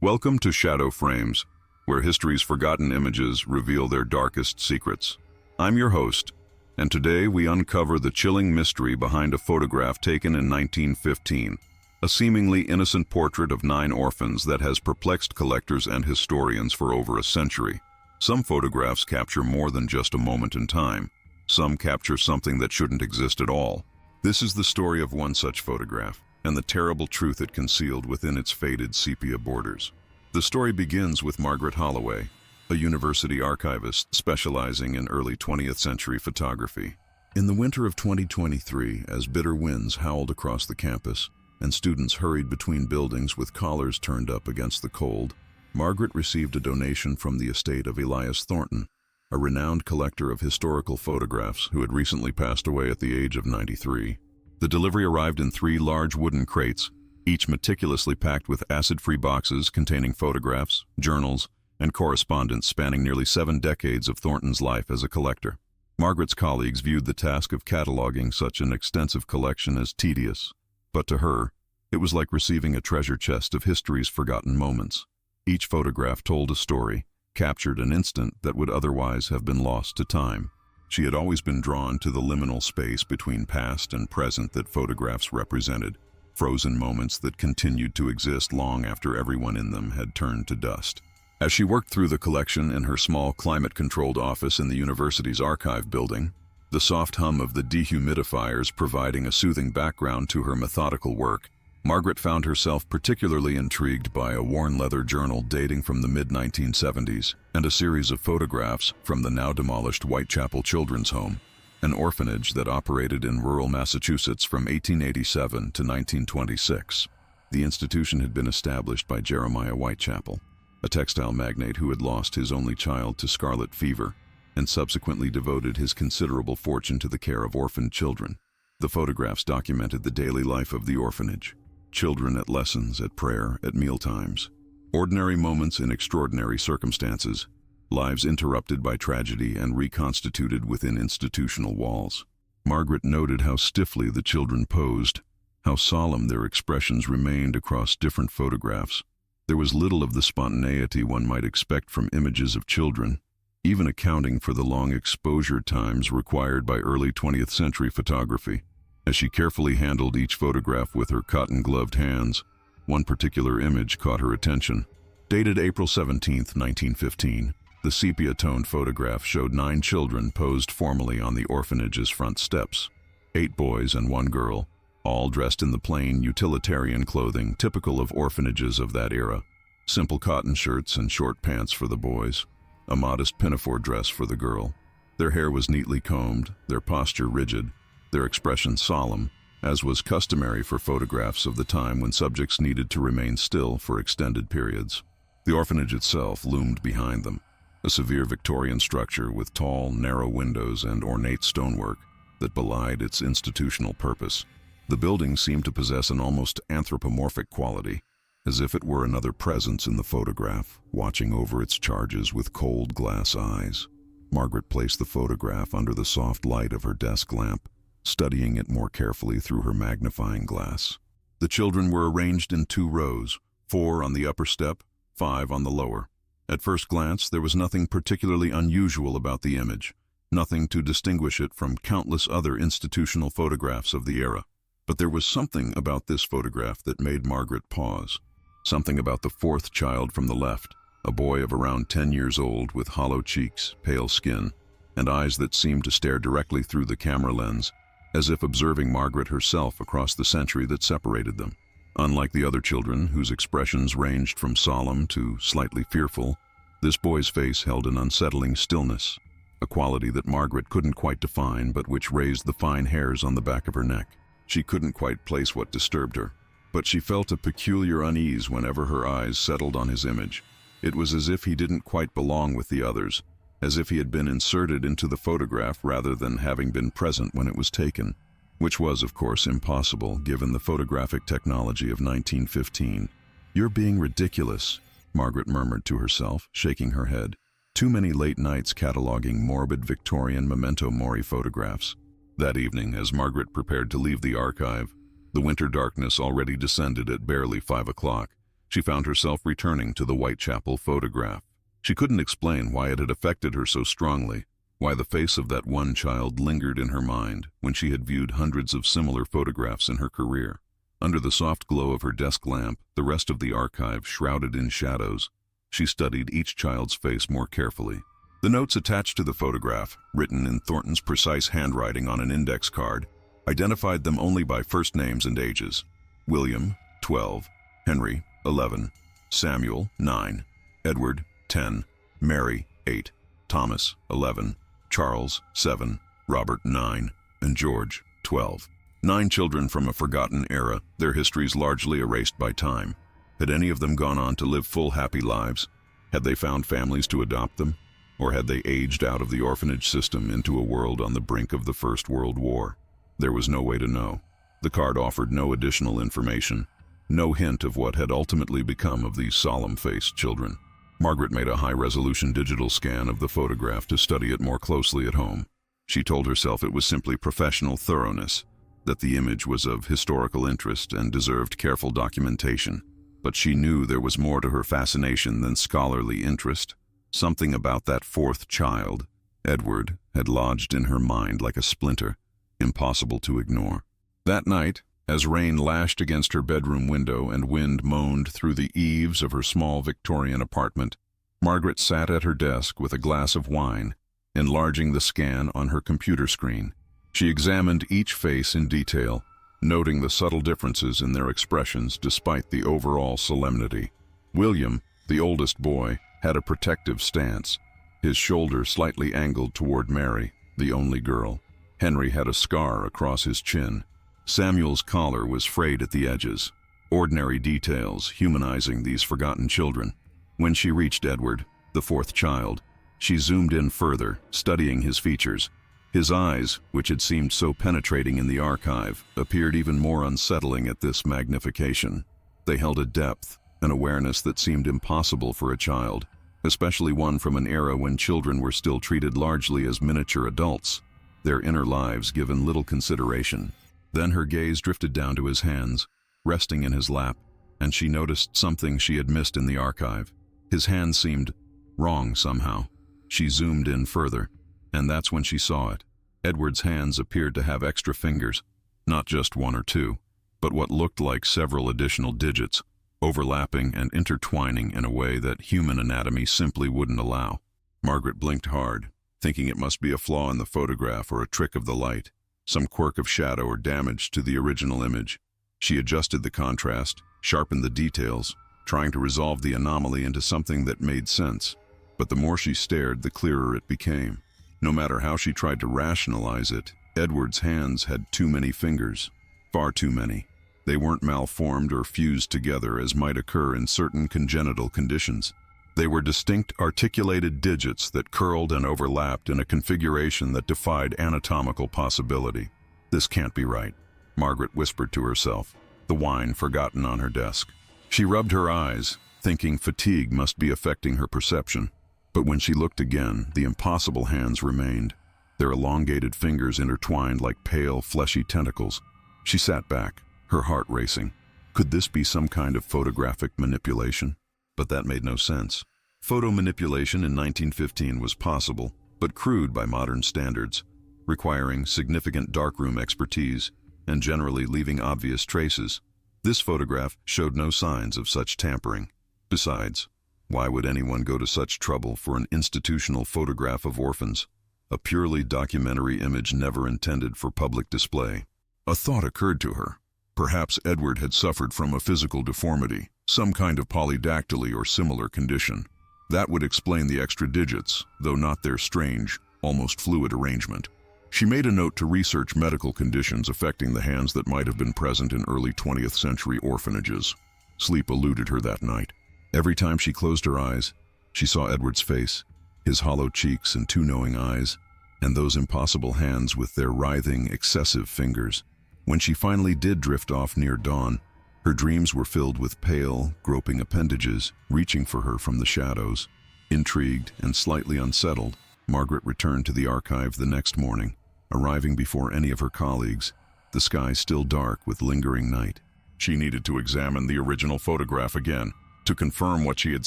Welcome to Shadow Frames, where history's forgotten images reveal their darkest secrets. I'm your host, and today we uncover the chilling mystery behind a photograph taken in 1915, a seemingly innocent portrait of 9 orphans that has perplexed collectors and historians for over a century. Some photographs capture more than just a moment in time. Some capture something that shouldn't exist at all. This is the story of one such photograph, and the terrible truth it concealed within its faded sepia borders. The story begins with Margaret Holloway, a university archivist specializing in early 20th century photography. In the winter of 2023, as bitter winds howled across the campus and students hurried between buildings with collars turned up against the cold, Margaret received a donation from the estate of Elias Thornton, a renowned collector of historical photographs who had recently passed away at the age of 93. The delivery arrived in 3 large wooden crates, each meticulously packed with acid-free boxes containing photographs, journals, and correspondence spanning nearly 7 decades of Thornton's life as a collector. Margaret's colleagues viewed the task of cataloging such an extensive collection as tedious, but to her, it was like receiving a treasure chest of history's forgotten moments. Each photograph told a story, captured an instant that would otherwise have been lost to time. She had always been drawn to the liminal space between past and present that photographs represented, frozen moments that continued to exist long after everyone in them had turned to dust. As she worked through the collection in her small climate-controlled office in the university's archive building, the soft hum of the dehumidifiers providing a soothing background to her methodical work, Margaret found herself particularly intrigued by a worn leather journal dating from the mid-1970s and a series of photographs from the now-demolished Whitechapel Children's Home, an orphanage that operated in rural Massachusetts from 1887 to 1926. The institution had been established by Jeremiah Whitechapel, a textile magnate who had lost his only child to scarlet fever and subsequently devoted his considerable fortune to the care of orphaned children. The photographs documented the daily life of the orphanage. Children at lessons, at prayer, at mealtimes. Ordinary moments in extraordinary circumstances. Lives interrupted by tragedy and reconstituted within institutional walls. Margaret noted how stiffly the children posed, how solemn their expressions remained across different photographs. There was little of the spontaneity one might expect from images of children, even accounting for the long exposure times required by early 20th century photography. As she carefully handled each photograph with her cotton-gloved hands, one particular image caught her attention. Dated April 17, 1915, the sepia-toned photograph showed 9 children posed formally on the orphanage's front steps. 8 boys and 1 girl, all dressed in the plain, utilitarian clothing typical of orphanages of that era. Simple cotton shirts and short pants for the boys, a modest pinafore dress for the girl. Their hair was neatly combed, their posture rigid, their expression solemn, as was customary for photographs of the time when subjects needed to remain still for extended periods. The orphanage itself loomed behind them, a severe Victorian structure with tall, narrow windows and ornate stonework that belied its institutional purpose. The building seemed to possess an almost anthropomorphic quality, as if it were another presence in the photograph, watching over its charges with cold glass eyes. Margaret placed the photograph under the soft light of her desk lamp, studying it more carefully through her magnifying glass. The children were arranged in 2 rows, 4 on the upper step, 5 on the lower. At first glance, there was nothing particularly unusual about the image, nothing to distinguish it from countless other institutional photographs of the era. But there was something about this photograph that made Margaret pause. Something about the 4th child from the left, a boy of around 10 years old with hollow cheeks, pale skin, and eyes that seemed to stare directly through the camera lens, as if observing Margaret herself across the century that separated them. Unlike the other children, whose expressions ranged from solemn to slightly fearful, this boy's face held an unsettling stillness, a quality that Margaret couldn't quite define but which raised the fine hairs on the back of her neck. She couldn't quite place what disturbed her, but she felt a peculiar unease whenever her eyes settled on his image. It was as if he didn't quite belong with the others, as if he had been inserted into the photograph rather than having been present when it was taken, which was, of course, impossible given the photographic technology of 1915. "You're being ridiculous," Margaret murmured to herself, shaking her head. Too many late nights cataloging morbid Victorian memento mori photographs. That evening, as Margaret prepared to leave the archive, the winter darkness already descended at barely 5 o'clock, she found herself returning to the Whitechapel photograph. She couldn't explain why it had affected her so strongly, why the face of that one child lingered in her mind when she had viewed hundreds of similar photographs in her career. Under the soft glow of her desk lamp, the rest of the archive shrouded in shadows, she studied each child's face more carefully. The notes attached to the photograph, written in Thornton's precise handwriting on an index card, identified them only by first names and ages. William, 12, Henry, 11, Samuel, 9, Edward, 10, Mary, 8, Thomas, 11, Charles, 7, Robert, 9, and George, 12. 9 children from a forgotten era, their histories largely erased by time. Had any of them gone on to live full, happy lives? Had they found families to adopt them? Or had they aged out of the orphanage system into a world on the brink of the First World War? There was no way to know. The card offered no additional information, no hint of what had ultimately become of these solemn-faced children. Margaret made a high-resolution digital scan of the photograph to study it more closely at home. She told herself it was simply professional thoroughness, that the image was of historical interest and deserved careful documentation. But she knew there was more to her fascination than scholarly interest. Something about that fourth child, Edward, had lodged in her mind like a splinter, impossible to ignore. That night, as rain lashed against her bedroom window and wind moaned through the eaves of her small Victorian apartment, Margaret sat at her desk with a glass of wine, enlarging the scan on her computer screen. She examined each face in detail, noting the subtle differences in their expressions despite the overall solemnity. William, the oldest boy, had a protective stance, his shoulder slightly angled toward Mary, the only girl. Henry had a scar across his chin. Samuel's collar was frayed at the edges, ordinary details humanizing these forgotten children. When she reached Edward, the fourth child, she zoomed in further, studying his features. His eyes, which had seemed so penetrating in the archive, appeared even more unsettling at this magnification. They held a depth, an awareness that seemed impossible for a child, especially one from an era when children were still treated largely as miniature adults, their inner lives given little consideration. Then her gaze drifted down to his hands, resting in his lap, and she noticed something she had missed in the archive. His hand seemed wrong somehow. She zoomed in further, and that's when she saw it. Edward's hands appeared to have extra fingers, not just one or two, but what looked like several additional digits, overlapping and intertwining in a way that human anatomy simply wouldn't allow. Margaret blinked hard, thinking it must be a flaw in the photograph or a trick of the light, some quirk of shadow or damage to the original image. She adjusted the contrast, sharpened the details, trying to resolve the anomaly into something that made sense. But the more she stared, the clearer it became. No matter how she tried to rationalize it, Edward's hands had too many fingers. Far too many. They weren't malformed or fused together as might occur in certain congenital conditions. They were distinct articulated digits that curled and overlapped in a configuration that defied anatomical possibility. This can't be right, Margaret whispered to herself, the wine forgotten on her desk. She rubbed her eyes, thinking fatigue must be affecting her perception. But when she looked again, the impossible hands remained, their elongated fingers intertwined like pale, fleshy tentacles. She sat back, her heart racing. Could this be some kind of photographic manipulation? But that made no sense. Photo manipulation in 1915 was possible, but crude by modern standards, requiring significant darkroom expertise and generally leaving obvious traces. This photograph showed no signs of such tampering. Besides, why would anyone go to such trouble for an institutional photograph of orphans, a purely documentary image never intended for public display? A thought occurred to her. Perhaps Edward had suffered from a physical deformity, some kind of polydactyly or similar condition. That would explain the extra digits, though not their strange, almost fluid arrangement. She made a note to research medical conditions affecting the hands that might have been present in early 20th century orphanages. Sleep eluded her that night. Every time she closed her eyes, she saw Edward's face, his hollow cheeks and two knowing eyes, and those impossible hands with their writhing, excessive fingers. When she finally did drift off near dawn, her dreams were filled with pale, groping appendages reaching for her from the shadows. Intrigued and slightly unsettled, Margaret returned to the archive the next morning, arriving before any of her colleagues, the sky still dark with lingering night. She needed to examine the original photograph again. to confirm what she had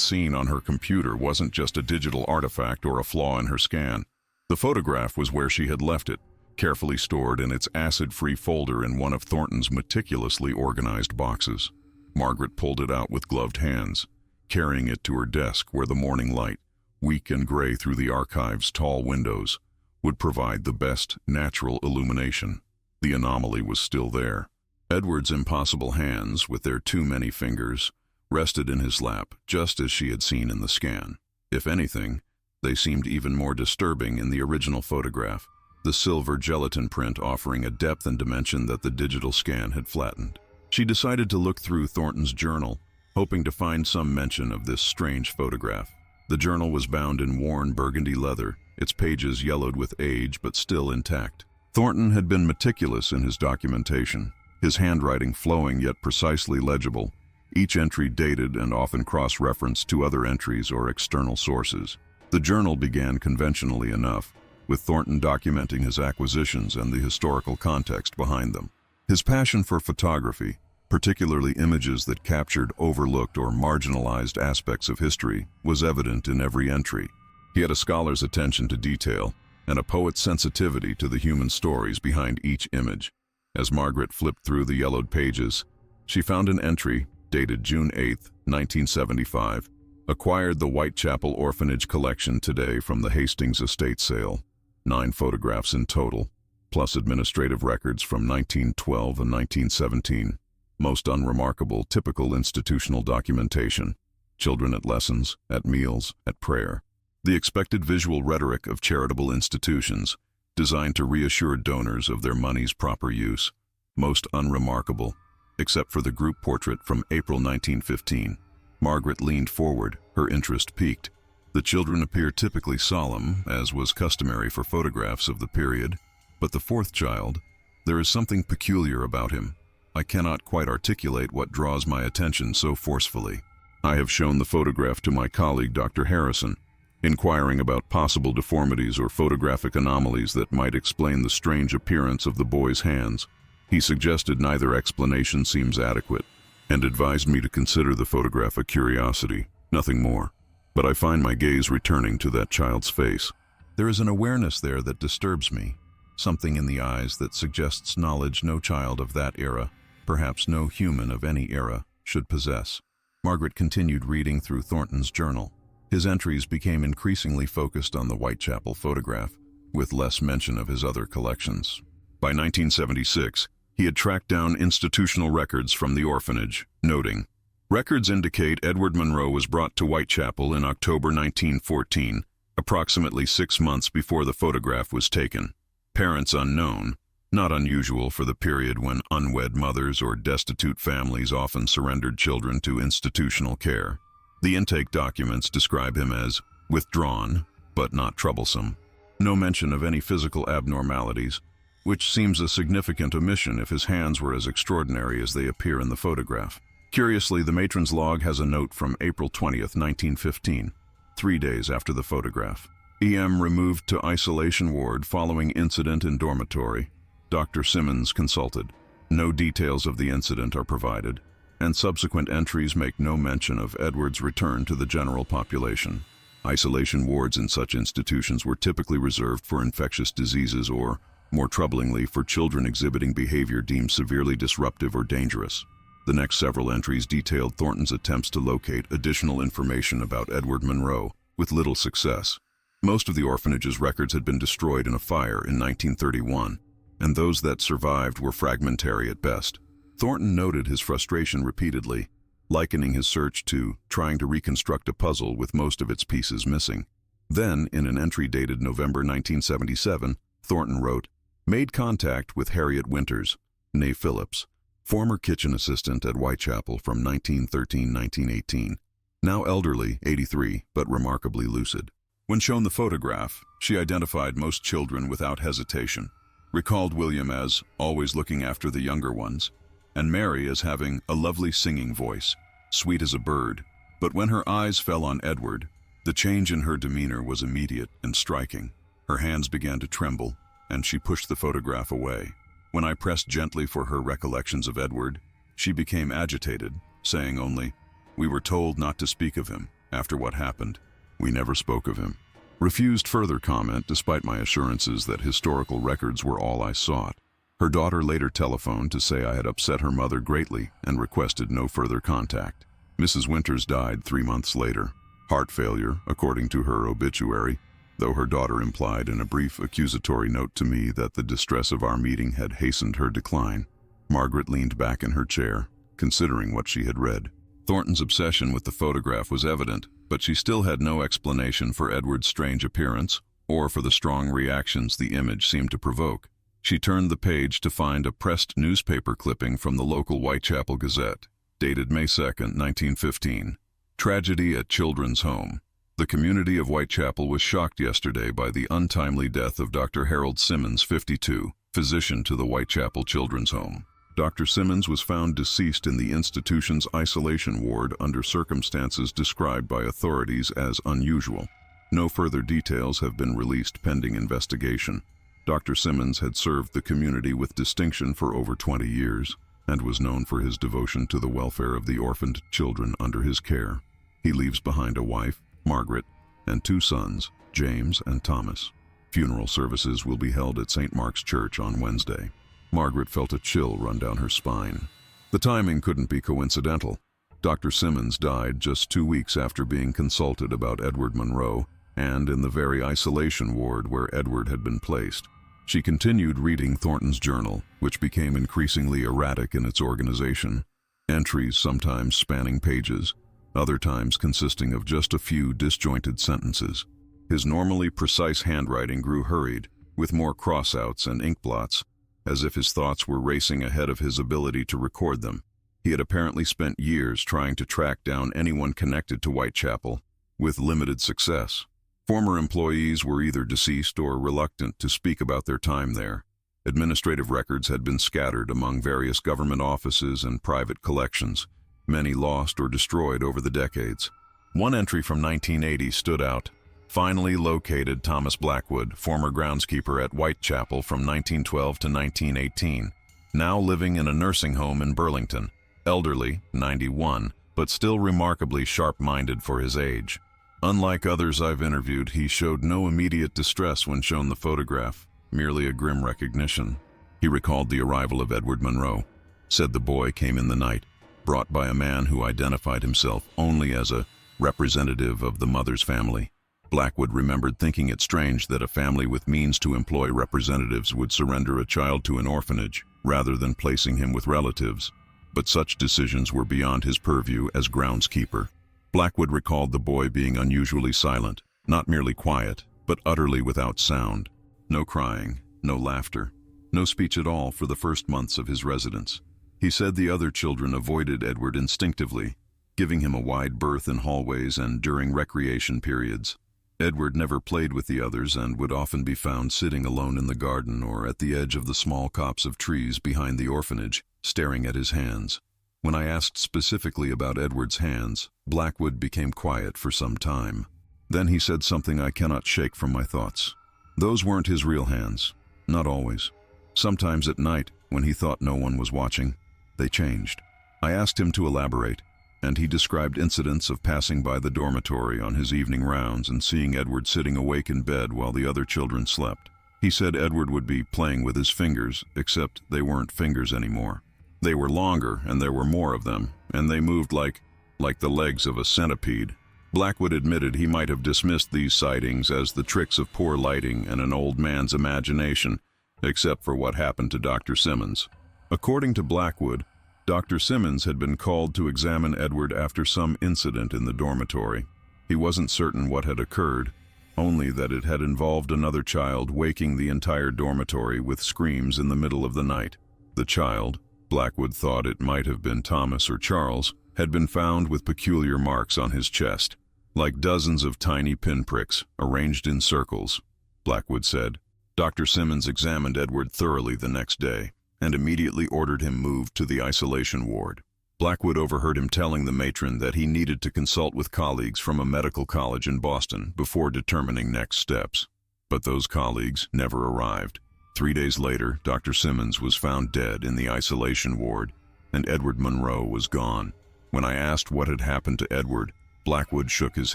seen on her computer wasn't just a digital artifact or a flaw in her scan. The photograph was where she had left it, carefully stored in its acid-free folder in one of Thornton's meticulously organized boxes. Margaret pulled it out with gloved hands, carrying it to her desk where the morning light, weak and gray through the archive's tall windows, would provide the best natural illumination. The anomaly was still there. Edward's impossible hands, with their too many fingers, rested in his lap, just as she had seen in the scan. If anything, they seemed even more disturbing in the original photograph, the silver gelatin print offering a depth and dimension that the digital scan had flattened. She decided to look through Thornton's journal, hoping to find some mention of this strange photograph. The journal was bound in worn burgundy leather, its pages yellowed with age but still intact. Thornton had been meticulous in his documentation, his handwriting flowing yet precisely legible, each entry dated and often cross-referenced to other entries or external sources. The journal began conventionally enough, with Thornton documenting his acquisitions and the historical context behind them. His passion for photography, particularly images that captured overlooked or marginalized aspects of history, was evident in every entry. He had a scholar's attention to detail and a poet's sensitivity to the human stories behind each image. As Margaret flipped through the yellowed pages, she found an entry dated June 8, 1975, acquired the Whitechapel Orphanage collection today from the Hastings estate sale. 9 photographs in total, plus administrative records from 1912 and 1917. Most unremarkable, typical institutional documentation. Children at lessons, at meals, at prayer. The expected visual rhetoric of charitable institutions, designed to reassure donors of their money's proper use. Most unremarkable, except for the group portrait from April 1915. Margaret leaned forward, her interest piqued. The children appear typically solemn, as was customary for photographs of the period, but the fourth child, there is something peculiar about him. I cannot quite articulate what draws my attention so forcefully. I have shown the photograph to my colleague Dr. Harrison, inquiring about possible deformities or photographic anomalies that might explain the strange appearance of the boy's hands. He suggested neither explanation seems adequate, and advised me to consider the photograph a curiosity, nothing more. But I find my gaze returning to that child's face. There is an awareness there that disturbs me, something in the eyes that suggests knowledge no child of that era, perhaps no human of any era, should possess. Margaret continued reading through Thornton's journal. His entries became increasingly focused on the Whitechapel photograph, with less mention of his other collections. By 1976, he had tracked down institutional records from the orphanage, noting, "Records indicate Edward Monroe was brought to Whitechapel in October 1914, approximately 6 months before the photograph was taken. Parents unknown, not unusual for the period when unwed mothers or destitute families often surrendered children to institutional care. The intake documents describe him as withdrawn, but not troublesome. No mention of any physical abnormalities, which seems a significant omission if his hands were as extraordinary as they appear in the photograph. Curiously, the matron's log has a note from April 20th, 1915, 3 days after the photograph. EM removed to isolation ward following incident in dormitory. Dr. Simmons consulted. No details of the incident are provided, and subsequent entries make no mention of Edward's return to the general population. Isolation wards in such institutions were typically reserved for infectious diseases or, more troublingly, for children exhibiting behavior deemed severely disruptive or dangerous. The next several entries detailed Thornton's attempts to locate additional information about Edward Monroe, with little success. Most of the orphanage's records had been destroyed in a fire in 1931, and those that survived were fragmentary at best. Thornton noted his frustration repeatedly, likening his search to trying to reconstruct a puzzle with most of its pieces missing. Then, in an entry dated November 1977, Thornton wrote, "Made contact with Harriet Winters, née Phillips, former kitchen assistant at Whitechapel from 1913-1918, now elderly, 83, but remarkably lucid. When shown the photograph, she identified most children without hesitation, recalled William as always looking after the younger ones, and Mary as having a lovely singing voice, sweet as a bird. But when her eyes fell on Edward, the change in her demeanor was immediate and striking. Her hands began to tremble, and she pushed the photograph away. When I pressed gently for her recollections of Edward, she became agitated, saying only, We were told not to speak of him. After what happened, we never spoke of him. Refused further comment despite my assurances that historical records were all I sought. Her daughter later telephoned to say I had upset her mother greatly and requested no further contact. Mrs. Winters died 3 months later. Heart failure, according to her obituary, though her daughter implied in a brief accusatory note to me that the distress of our meeting had hastened her decline. Margaret leaned back in her chair, considering what she had read. Thornton's obsession with the photograph was evident, but she still had no explanation for Edward's strange appearance or for the strong reactions the image seemed to provoke. She turned the page to find a pressed newspaper clipping from the local Whitechapel Gazette, dated May 2, 1915. Tragedy at Children's Home. The community of Whitechapel was shocked yesterday by the untimely death of Dr. Harold Simmons, 52, physician to the Whitechapel Children's Home. Dr. Simmons was found deceased in the institution's isolation ward under circumstances described by authorities as unusual. No further details have been released pending investigation. Dr. Simmons had served the community with distinction for over 20 years and was known for his devotion to the welfare of the orphaned children under his care. He leaves behind a wife, Margaret, and 2 sons, James and Thomas. Funeral services will be held at St. Mark's Church on Wednesday. Margaret felt a chill run down her spine. The timing couldn't be coincidental. Dr. Simmons died just 2 weeks after being consulted about Edward Monroe and in the very isolation ward where Edward had been placed. She continued reading Thornton's journal, which became increasingly erratic in its organization. Entries sometimes spanning pages, other times consisting of just a few disjointed sentences. His normally precise handwriting grew hurried, with more crossouts and ink blots, as if his thoughts were racing ahead of his ability to record them. He had apparently spent years trying to track down anyone connected to Whitechapel, with limited success. Former employees were either deceased or reluctant to speak about their time there. Administrative records had been scattered among various government offices and private collections, many lost or destroyed over the decades. One entry from 1980 stood out. Finally located Thomas Blackwood, former groundskeeper at Whitechapel from 1912 to 1918, now living in a nursing home in Burlington, elderly, 91, but still remarkably sharp-minded for his age. Unlike others I've interviewed, he showed no immediate distress when shown the photograph, merely a grim recognition. He recalled the arrival of Edward Monroe, said the boy came in the night, brought by a man who identified himself only as a representative of the mother's family. Blackwood remembered thinking it strange that a family with means to employ representatives would surrender a child to an orphanage rather than placing him with relatives, but such decisions were beyond his purview as groundskeeper. Blackwood recalled the boy being unusually silent, not merely quiet, but utterly without sound. No crying, no laughter, no speech at all for the first months of his residence. He said the other children avoided Edward instinctively, giving him a wide berth in hallways and during recreation periods. Edward never played with the others and would often be found sitting alone in the garden or at the edge of the small copse of trees behind the orphanage, staring at his hands. When I asked specifically about Edward's hands, Blackwood became quiet for some time. Then he said something I cannot shake from my thoughts. Those weren't his real hands. Not always. Sometimes at night, when he thought no one was watching, they changed. I asked him to elaborate, and he described incidents of passing by the dormitory on his evening rounds and seeing Edward sitting awake in bed while the other children slept. He said Edward would be playing with his fingers, except they weren't fingers anymore. They were longer, and there were more of them, and they moved like the legs of a centipede. Blackwood admitted he might have dismissed these sightings as the tricks of poor lighting and an old man's imagination, except for what happened to Dr. Simmons. According to Blackwood, Dr. Simmons had been called to examine Edward after some incident in the dormitory. He wasn't certain what had occurred, only that it had involved another child waking the entire dormitory with screams in the middle of the night. The child, Blackwood thought it might have been Thomas or Charles, had been found with peculiar marks on his chest, like dozens of tiny pinpricks arranged in circles. Blackwood said, Dr. Simmons examined Edward thoroughly the next day and immediately ordered him moved to the isolation ward. Blackwood overheard him telling the matron that he needed to consult with colleagues from a medical college in Boston before determining next steps. But those colleagues never arrived. 3 days later, Dr. Simmons was found dead in the isolation ward, and Edward Monroe was gone. When I asked what had happened to Edward, Blackwood shook his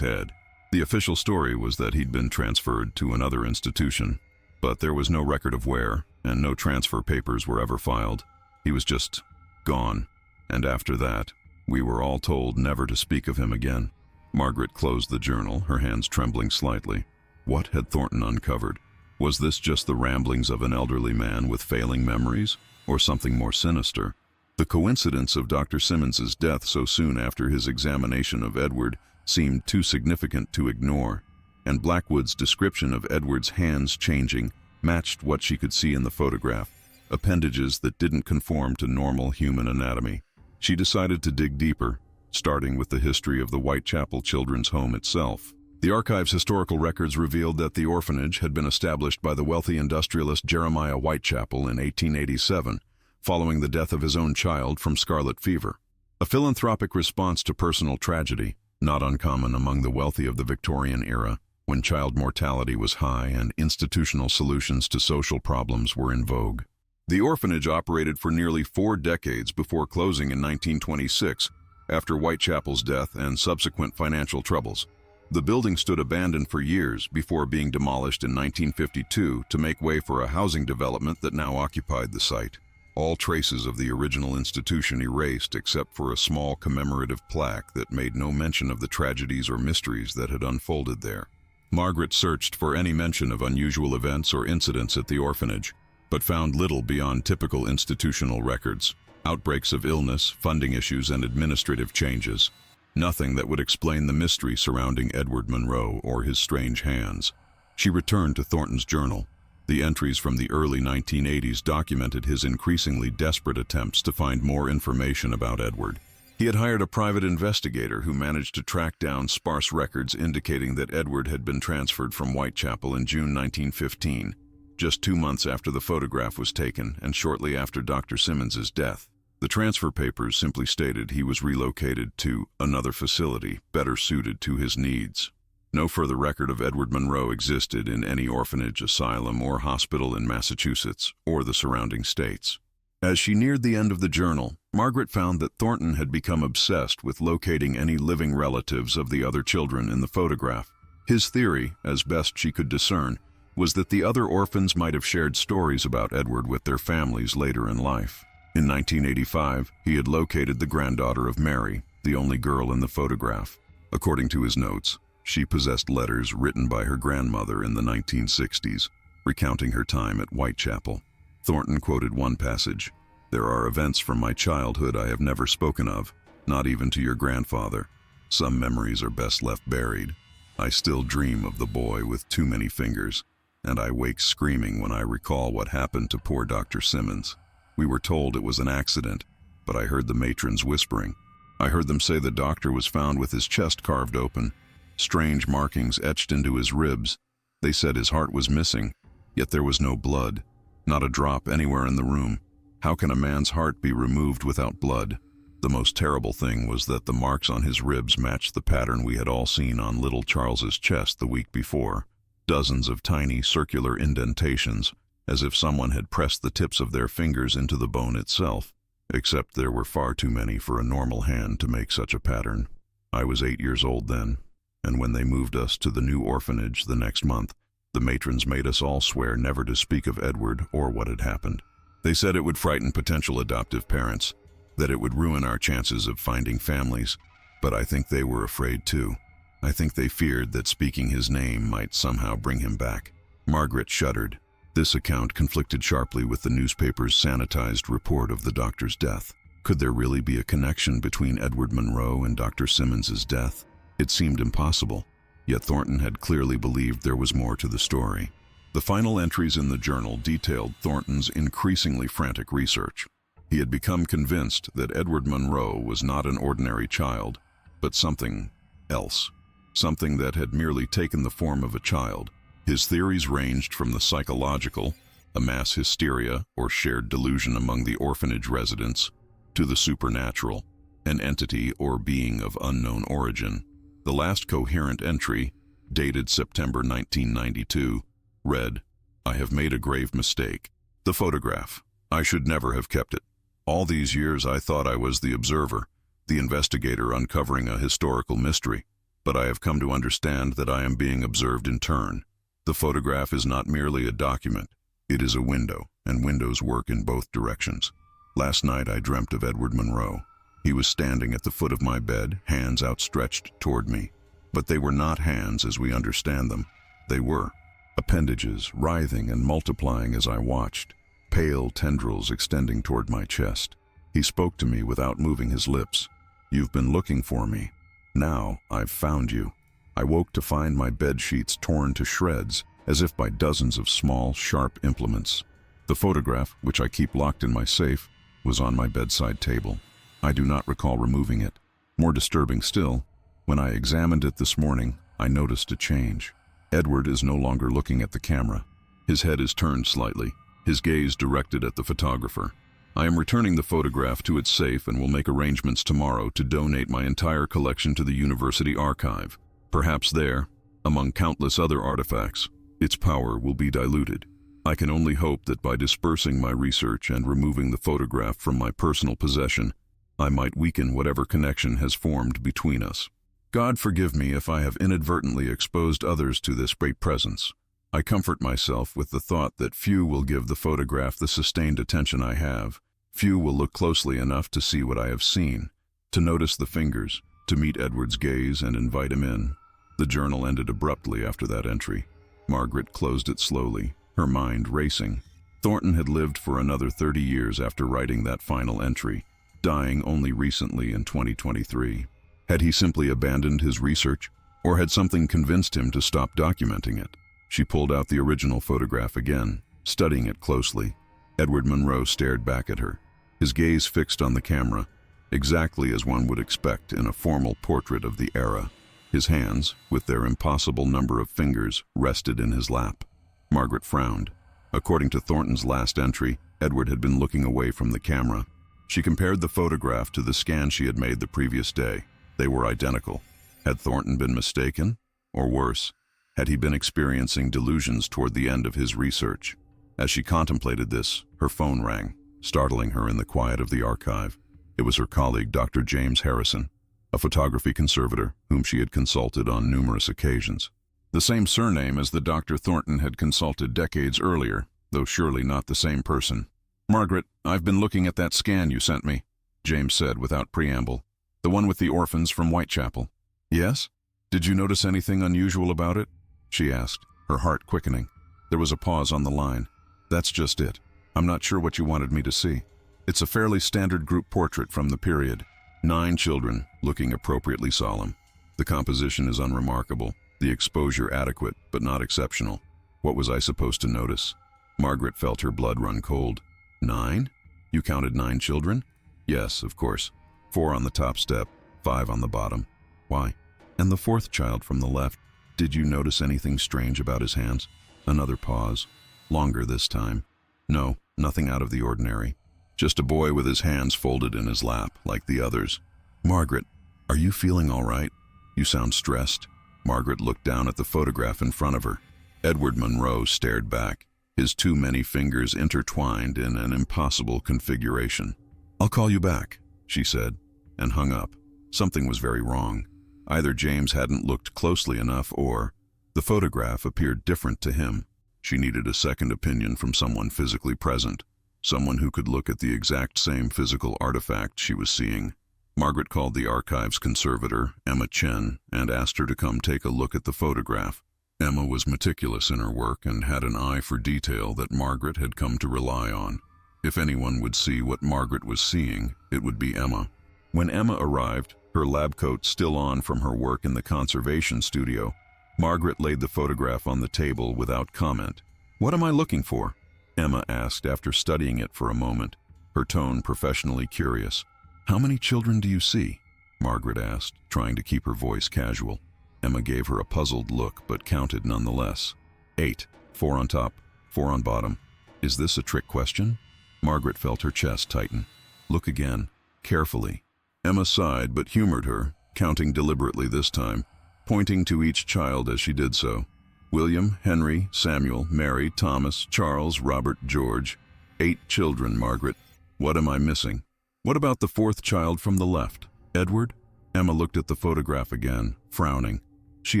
head. The official story was that he'd been transferred to another institution, but there was no record of where, and no transfer papers were ever filed. He was just gone, and after that, we were all told never to speak of him again. Margaret closed the journal, her hands trembling slightly. What had Thornton uncovered? Was this just the ramblings of an elderly man with failing memories, or something more sinister? The coincidence of Dr. Simmons's death so soon after his examination of Edward seemed too significant to ignore, and Blackwood's description of Edward's hands changing matched what she could see in the photograph, appendages that didn't conform to normal human anatomy. She decided to dig deeper, starting with the history of the Whitechapel Children's Home itself. The archive's historical records revealed that the orphanage had been established by the wealthy industrialist Jeremiah Whitechapel in 1887, following the death of his own child from scarlet fever. A philanthropic response to personal tragedy, not uncommon among the wealthy of the Victorian era, when child mortality was high and institutional solutions to social problems were in vogue. The orphanage operated for nearly 4 decades before closing in 1926, after Whitechapel's death and subsequent financial troubles. The building stood abandoned for years before being demolished in 1952 to make way for a housing development that now occupied the site. All traces of the original institution erased except for a small commemorative plaque that made no mention of the tragedies or mysteries that had unfolded there. Margaret searched for any mention of unusual events or incidents at the orphanage, but found little beyond typical institutional records, outbreaks of illness, funding issues, and administrative changes. Nothing that would explain the mystery surrounding Edward Monroe or his strange hands. She returned to Thornton's journal. The entries from the early 1980s documented his increasingly desperate attempts to find more information about Edward. He had hired a private investigator who managed to track down sparse records indicating that Edward had been transferred from Whitechapel in June 1915, just 2 months after the photograph was taken and shortly after Dr. Simmons's death. The transfer papers simply stated he was relocated to another facility better suited to his needs. No further record of Edward Monroe existed in any orphanage, asylum, or hospital in Massachusetts or the surrounding states. As she neared the end of the journal, Margaret found that Thornton had become obsessed with locating any living relatives of the other children in the photograph. His theory, as best she could discern, was that the other orphans might have shared stories about Edward with their families later in life. In 1985, he had located the granddaughter of Mary, the only girl in the photograph. According to his notes, she possessed letters written by her grandmother in the 1960s, recounting her time at Whitechapel. Thornton quoted one passage, "There are events from my childhood I have never spoken of, not even to your grandfather. Some memories are best left buried. I still dream of the boy with too many fingers, and I wake screaming when I recall what happened to poor Dr. Simmons. We were told it was an accident, but I heard the matrons whispering. I heard them say the doctor was found with his chest carved open, strange markings etched into his ribs. They said his heart was missing, yet there was no blood, not a drop anywhere in the room. How can a man's heart be removed without blood? The most terrible thing was that the marks on his ribs matched the pattern we had all seen on little Charles's chest the week before. Dozens of tiny circular indentations, as if someone had pressed the tips of their fingers into the bone itself, except there were far too many for a normal hand to make such a pattern. I was 8 years old then, and when they moved us to the new orphanage the next month, the matrons made us all swear never to speak of Edward or what had happened. They said it would frighten potential adoptive parents, that it would ruin our chances of finding families, but I think they were afraid too. I think they feared that speaking his name might somehow bring him back." Margaret shuddered. This account conflicted sharply with the newspaper's sanitized report of the doctor's death. Could there really be a connection between Edward Monroe and Dr. Simmons's death? It seemed impossible, yet Thornton had clearly believed there was more to the story. The final entries in the journal detailed Thornton's increasingly frantic research. He had become convinced that Edward Monroe was not an ordinary child, but something else, something that had merely taken the form of a child. His theories ranged from the psychological, a mass hysteria or shared delusion among the orphanage residents, to the supernatural, an entity or being of unknown origin. The last coherent entry, dated September 1992, read, "I have made a grave mistake. The photograph. I should never have kept it. All these years I thought I was the observer, the investigator uncovering a historical mystery, but I have come to understand that I am being observed in turn. The photograph is not merely a document, it is a window, and windows work in both directions. Last night I dreamt of Edward Monroe. He was standing at the foot of my bed, hands outstretched toward me. But they were not hands as we understand them. They were appendages, writhing and multiplying as I watched, pale tendrils extending toward my chest. He spoke to me without moving his lips. "You've been looking for me. Now I've found you." I woke to find my bed sheets torn to shreds, as if by dozens of small, sharp implements. The photograph, which I keep locked in my safe, was on my bedside table. I do not recall removing it. More disturbing still, when I examined it this morning, I noticed a change. Edward is no longer looking at the camera. His head is turned slightly, his gaze directed at the photographer. I am returning the photograph to its safe and will make arrangements tomorrow to donate my entire collection to the university archive. Perhaps there, among countless other artifacts, its power will be diluted. I can only hope that by dispersing my research and removing the photograph from my personal possession, I might weaken whatever connection has formed between us. God forgive me if I have inadvertently exposed others to this great presence. I comfort myself with the thought that few will give the photograph the sustained attention I have. Few will look closely enough to see what I have seen, to notice the fingers, to meet Edward's gaze and invite him in. The journal ended abruptly after that entry. Margaret closed it slowly, her mind racing. Thornton had lived for another 30 years after writing that final entry, dying only recently in 2023. Had he simply abandoned his research, or had something convinced him to stop documenting it? She pulled out the original photograph again, studying it closely. Edward Monroe stared back at her, his gaze fixed on the camera, exactly as one would expect in a formal portrait of the era. His hands, with their impossible number of fingers, rested in his lap. Margaret frowned. According to Thornton's last entry, Edward had been looking away from the camera. She compared the photograph to the scan she had made the previous day. They were identical. Had Thornton been mistaken? Or worse, had he been experiencing delusions toward the end of his research? As she contemplated this, her phone rang, startling her in the quiet of the archive. It was her colleague, Dr. James Harrison, a photography conservator whom she had consulted on numerous occasions. The same surname as the Dr. Thornton had consulted decades earlier, though surely not the same person. "Margaret, I've been looking at that scan you sent me," James said without preamble. "The one with the orphans from Whitechapel." "Yes? Did you notice anything unusual about it?" she asked, her heart quickening. There was a pause on the line. "That's just it. I'm not sure what you wanted me to see. It's a fairly standard group portrait from the period. 9 children, looking appropriately solemn. The composition is unremarkable, the exposure adequate, but not exceptional. What was I supposed to notice?" Margaret felt her blood run cold. 9? You counted 9 children? "Yes, of course. 4 on the top step, 5 on the bottom." "Why? And the 4th child from the left, did you notice anything strange about his hands?" Another pause, longer this time. "No, nothing out of the ordinary. Just a boy with his hands folded in his lap, like the others." "Margaret, are you feeling all right? You sound stressed." Margaret looked down at the photograph in front of her. Edward Monroe stared back, his too many fingers intertwined in an impossible configuration. "I'll call you back," she said, and hung up. Something was very wrong. Either James hadn't looked closely enough, or the photograph appeared different to him. She needed a second opinion from someone physically present, someone who could look at the exact same physical artifact she was seeing. Margaret called the archive's conservator, Emma Chen, and asked her to come take a look at the photograph. Emma was meticulous in her work and had an eye for detail that Margaret had come to rely on. If anyone would see what Margaret was seeing, it would be Emma. When Emma arrived, her lab coat still on from her work in the conservation studio, Margaret laid the photograph on the table without comment. "What am I looking for?" Emma asked after studying it for a moment, her tone professionally curious. "How many children do you see?" Margaret asked, trying to keep her voice casual. Emma gave her a puzzled look, but counted nonetheless. 8, 4 on top, 4 on bottom. Is this a trick question? Margaret felt her chest tighten. "Look again, carefully." Emma sighed but humored her, counting deliberately this time, pointing to each child as she did so. "William, Henry, Samuel, Mary, Thomas, Charles, Robert, George. 8 children, Margaret. What am I missing? What about the 4th child from the left?" Edward? Emma looked at the photograph again, frowning. She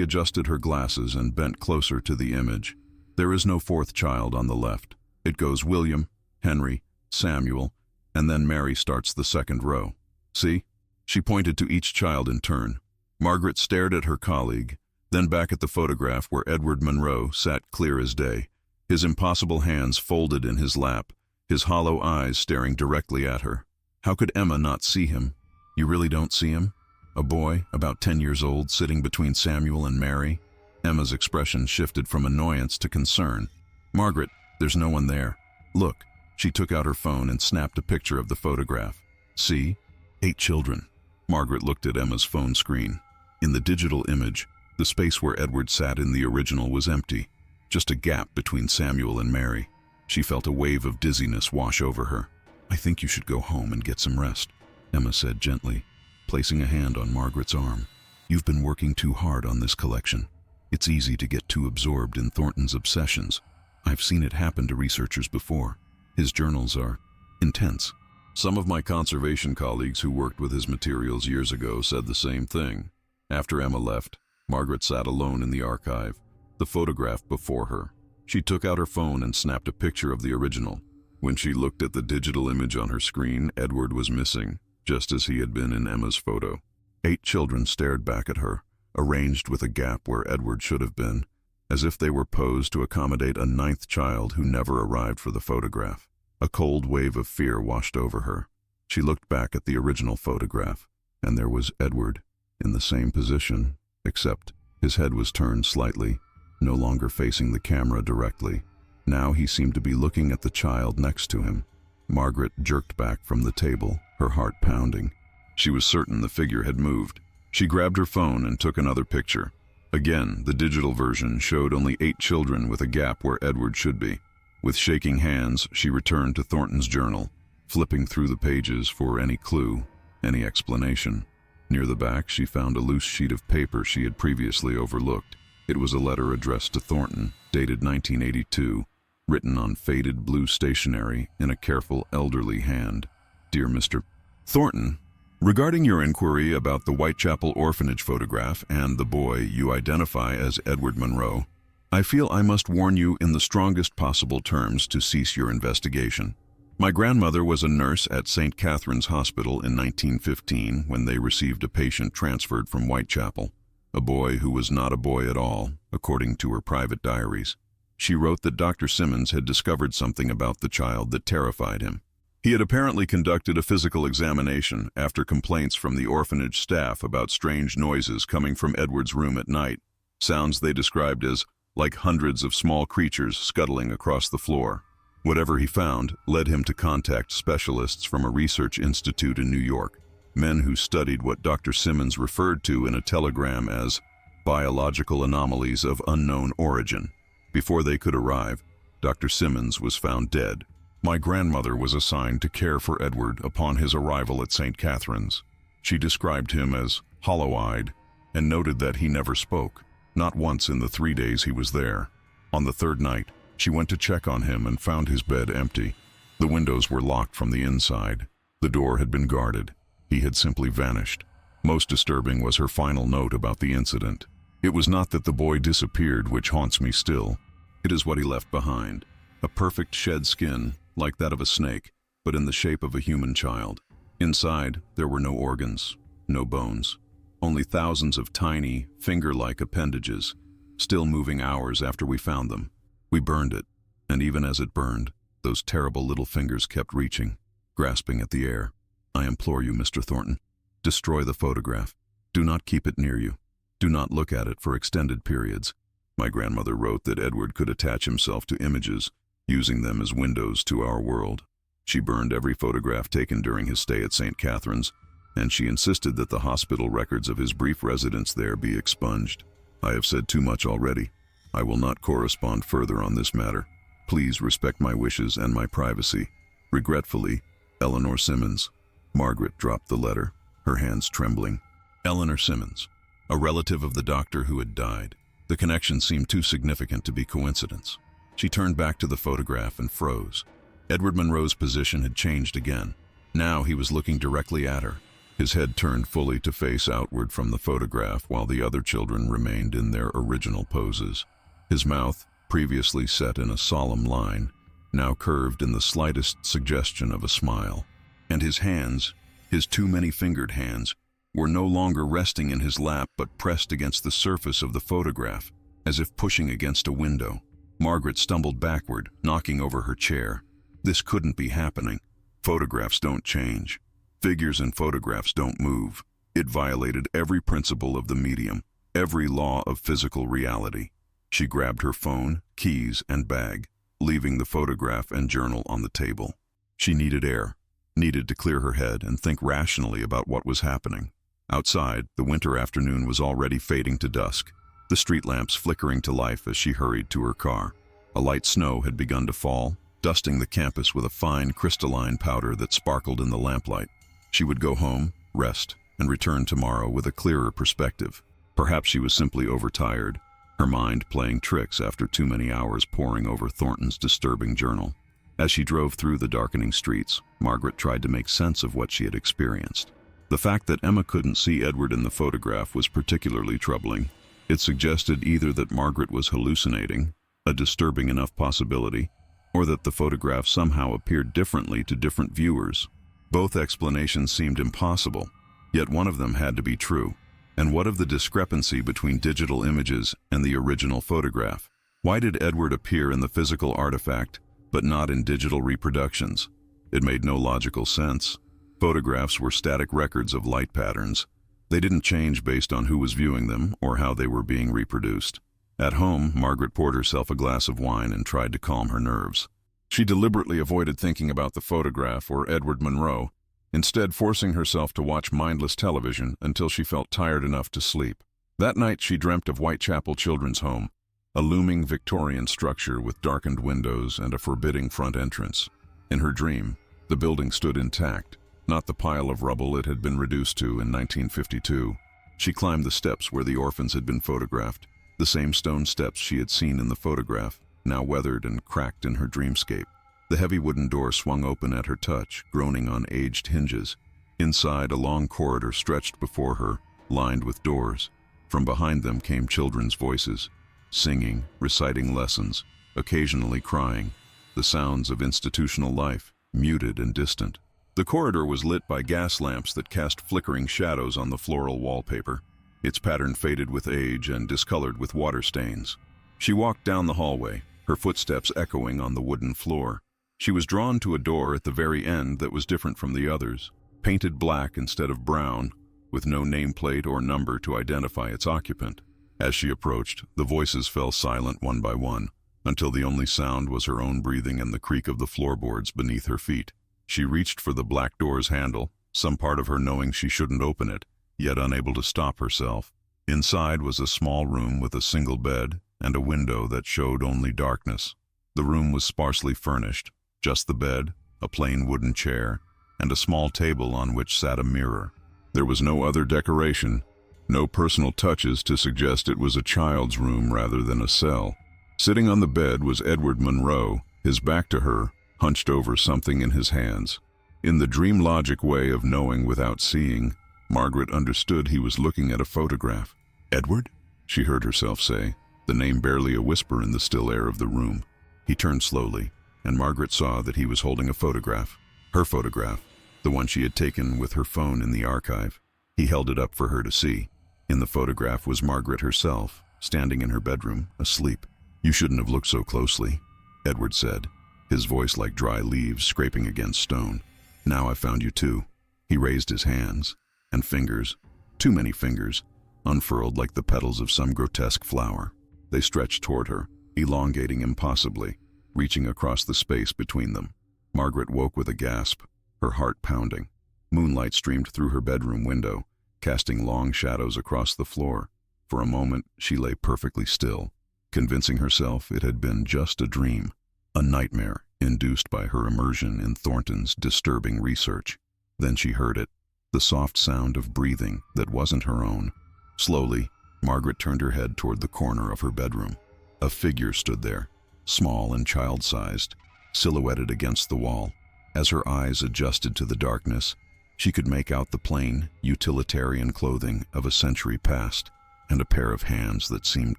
adjusted her glasses and bent closer to the image. There is no fourth child on the left. It goes William, Henry, Samuel, and then Mary starts the second row. See? She pointed to each child in turn. Margaret stared at her colleague, then back at the photograph where Edward Monroe sat clear as day, his impossible hands folded in his lap, his hollow eyes staring directly at her. How could Emma not see him? You really don't see him? A boy, about 10 years old, sitting between Samuel and Mary? Emma's expression shifted from annoyance to concern. Margaret, there's no one there. Look. She took out her phone and snapped a picture of the photograph. See? 8 children. Margaret looked at Emma's phone screen. In the digital image, the space where Edward sat in the original was empty, just a gap between Samuel and Mary. She felt a wave of dizziness wash over her. I think you should go home and get some rest, Emma said gently, placing a hand on Margaret's arm. You've been working too hard on this collection. It's easy to get too absorbed in Thornton's obsessions. I've seen it happen to researchers before. His journals are intense. Some of my conservation colleagues who worked with his materials years ago said the same thing. After Emma left, Margaret sat alone in the archive, the photograph before her. She took out her phone and snapped a picture of the original. When she looked at the digital image on her screen, Edward was missing, just as he had been in Emma's photo. 8 children stared back at her, arranged with a gap where Edward should have been, as if they were posed to accommodate a 9th child who never arrived for the photograph. A cold wave of fear washed over her. She looked back at the original photograph, and there was Edward, in the same position, except his head was turned slightly, no longer facing the camera directly. Now he seemed to be looking at the child next to him. Margaret jerked back from the table, her heart pounding. She was certain the figure had moved. She grabbed her phone and took another picture. Again, the digital version showed only 8 children with a gap where Edward should be. With shaking hands, she returned to Thornton's journal, flipping through the pages for any clue, any explanation. Near the back, she found a loose sheet of paper she had previously overlooked. It was a letter addressed to Thornton, dated 1982, written on faded blue stationery in a careful, elderly hand. Dear Mr. Thornton, regarding your inquiry about the Whitechapel orphanage photograph and the boy you identify as Edward Monroe, I feel I must warn you in the strongest possible terms to cease your investigation. My grandmother was a nurse at St. Catherine's Hospital in 1915 when they received a patient transferred from Whitechapel, a boy who was not a boy at all, according to her private diaries. She wrote that Dr. Simmons had discovered something about the child that terrified him. He had apparently conducted a physical examination after complaints from the orphanage staff about strange noises coming from Edward's room at night, sounds they described as like hundreds of small creatures scuttling across the floor. Whatever he found led him to contact specialists from a research institute in New York, men who studied what Dr. Simmons referred to in a telegram as biological anomalies of unknown origin. Before they could arrive, Dr. Simmons was found dead. My grandmother was assigned to care for Edward upon his arrival at St. Catherine's. She described him as hollow-eyed and noted that he never spoke. Not once in the 3 days he was there. On the 3rd night, she went to check on him and found his bed empty. The windows were locked from the inside. The door had been guarded. He had simply vanished. Most disturbing was her final note about the incident. It was not that the boy disappeared which haunts me still. It is what he left behind. A perfect shed skin, like that of a snake, but in the shape of a human child. Inside, there were no organs, no bones. Only thousands of tiny, finger-like appendages, still moving hours after we found them. We burned it, and even as it burned, those terrible little fingers kept reaching, grasping at the air. I implore you, Mr. Thornton, destroy the photograph. Do not keep it near you. Do not look at it for extended periods. My grandmother wrote that Edward could attach himself to images, using them as windows to our world. She burned every photograph taken during his stay at St. Catherine's, and she insisted that the hospital records of his brief residence there be expunged. I have said too much already. I will not correspond further on this matter. Please respect my wishes and my privacy. Regretfully, Eleanor Simmons. Margaret dropped the letter, her hands trembling. Eleanor Simmons, a relative of the doctor who had died. The connection seemed too significant to be coincidence. She turned back to the photograph and froze. Edward Monroe's position had changed again. Now he was looking directly at her, His head turned fully to face outward from the photograph while the other children remained in their original poses. His mouth, previously set in a solemn line, now curved in the slightest suggestion of a smile. And his hands, his too many-fingered hands, were no longer resting in his lap but pressed against the surface of the photograph, as if pushing against a window. Margaret stumbled backward, knocking over her chair. This couldn't be happening. Photographs don't change. Figures in photographs don't move. It violated every principle of the medium, every law of physical reality. She grabbed her phone, keys, and bag, leaving the photograph and journal on the table. She needed air, needed to clear her head and think rationally about what was happening. Outside, the winter afternoon was already fading to dusk, the street lamps flickering to life as she hurried to her car. A light snow had begun to fall, dusting the campus with a fine crystalline powder that sparkled in the lamplight. She would go home, rest, and return tomorrow with a clearer perspective. Perhaps she was simply overtired, her mind playing tricks after too many hours poring over Thornton's disturbing journal. As she drove through the darkening streets, Margaret tried to make sense of what she had experienced. The fact that Emma couldn't see Edward in the photograph was particularly troubling. It suggested either that Margaret was hallucinating, a disturbing enough possibility, or that the photograph somehow appeared differently to different viewers. Both explanations seemed impossible, yet one of them had to be true. And what of the discrepancy between digital images and the original photograph? Why did Edward appear in the physical artifact, but not in digital reproductions? It made no logical sense. Photographs were static records of light patterns. They didn't change based on who was viewing them or how they were being reproduced. At home, Margaret poured herself a glass of wine and tried to calm her nerves. She deliberately avoided thinking about the photograph or Edward Monroe, instead forcing herself to watch mindless television until she felt tired enough to sleep. That night she dreamt of Whitechapel Children's Home, a looming Victorian structure with darkened windows and a forbidding front entrance. In her dream, the building stood intact, not the pile of rubble it had been reduced to in 1952. She climbed the steps where the orphans had been photographed, the same stone steps she had seen in the photograph, now weathered and cracked in her dreamscape. The heavy wooden door swung open at her touch, groaning on aged hinges. Inside, a long corridor stretched before her, lined with doors. From behind them came children's voices, singing, reciting lessons, occasionally crying, the sounds of institutional life, muted and distant. The corridor was lit by gas lamps that cast flickering shadows on the floral wallpaper, its pattern faded with age and discolored with water stains. She walked down the hallway, her footsteps echoing on the wooden floor. She was drawn to a door at the very end that was different from the others, painted black instead of brown, with no nameplate or number to identify its occupant. As she approached, the voices fell silent one by one, until the only sound was her own breathing and the creak of the floorboards beneath her feet. She reached for the black door's handle, some part of her knowing she shouldn't open it, yet unable to stop herself. Inside was a small room with a single bed and a window that showed only darkness. The room was sparsely furnished, just the bed, a plain wooden chair, and a small table on which sat a mirror. There was no other decoration, no personal touches to suggest it was a child's room rather than a cell. Sitting on the bed was Edward Monroe, his back to her, hunched over something in his hands. In the dream-logic way of knowing without seeing, Margaret understood he was looking at a photograph. "Edward?" she heard herself say, the name barely a whisper in the still air of the room. He turned slowly, and Margaret saw that he was holding a photograph. Her photograph, the one she had taken with her phone in the archive. He held it up for her to see. In the photograph was Margaret herself, standing in her bedroom, asleep. "You shouldn't have looked so closely," Edward said, his voice like dry leaves scraping against stone. "Now I've found you too." He raised his hands, and fingers, too many fingers, unfurled like the petals of some grotesque flower. They stretched toward her, elongating impossibly, reaching across the space between them. Margaret woke with a gasp, her heart pounding. Moonlight streamed through her bedroom window, casting long shadows across the floor. For a moment, she lay perfectly still, convincing herself it had been just a dream, a nightmare induced by her immersion in Thornton's disturbing research. Then she heard it, the soft sound of breathing that wasn't her own. Slowly, Margaret turned her head toward the corner of her bedroom. A figure stood there, small and child-sized, silhouetted against the wall. As her eyes adjusted to the darkness, She could make out the plain, utilitarian clothing of a century past, and a pair of hands that seemed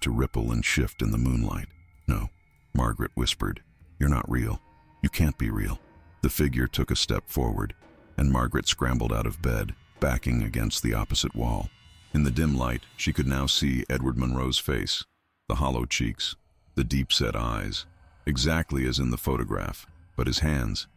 to ripple and shift in the moonlight. "No," Margaret whispered. "You're not real. You can't be real." The figure took a step forward, and Margaret scrambled out of bed, backing against the opposite wall. In the dim light, she could now see Edward Monroe's face, the hollow cheeks, the deep-set eyes, exactly as in the photograph. But his hands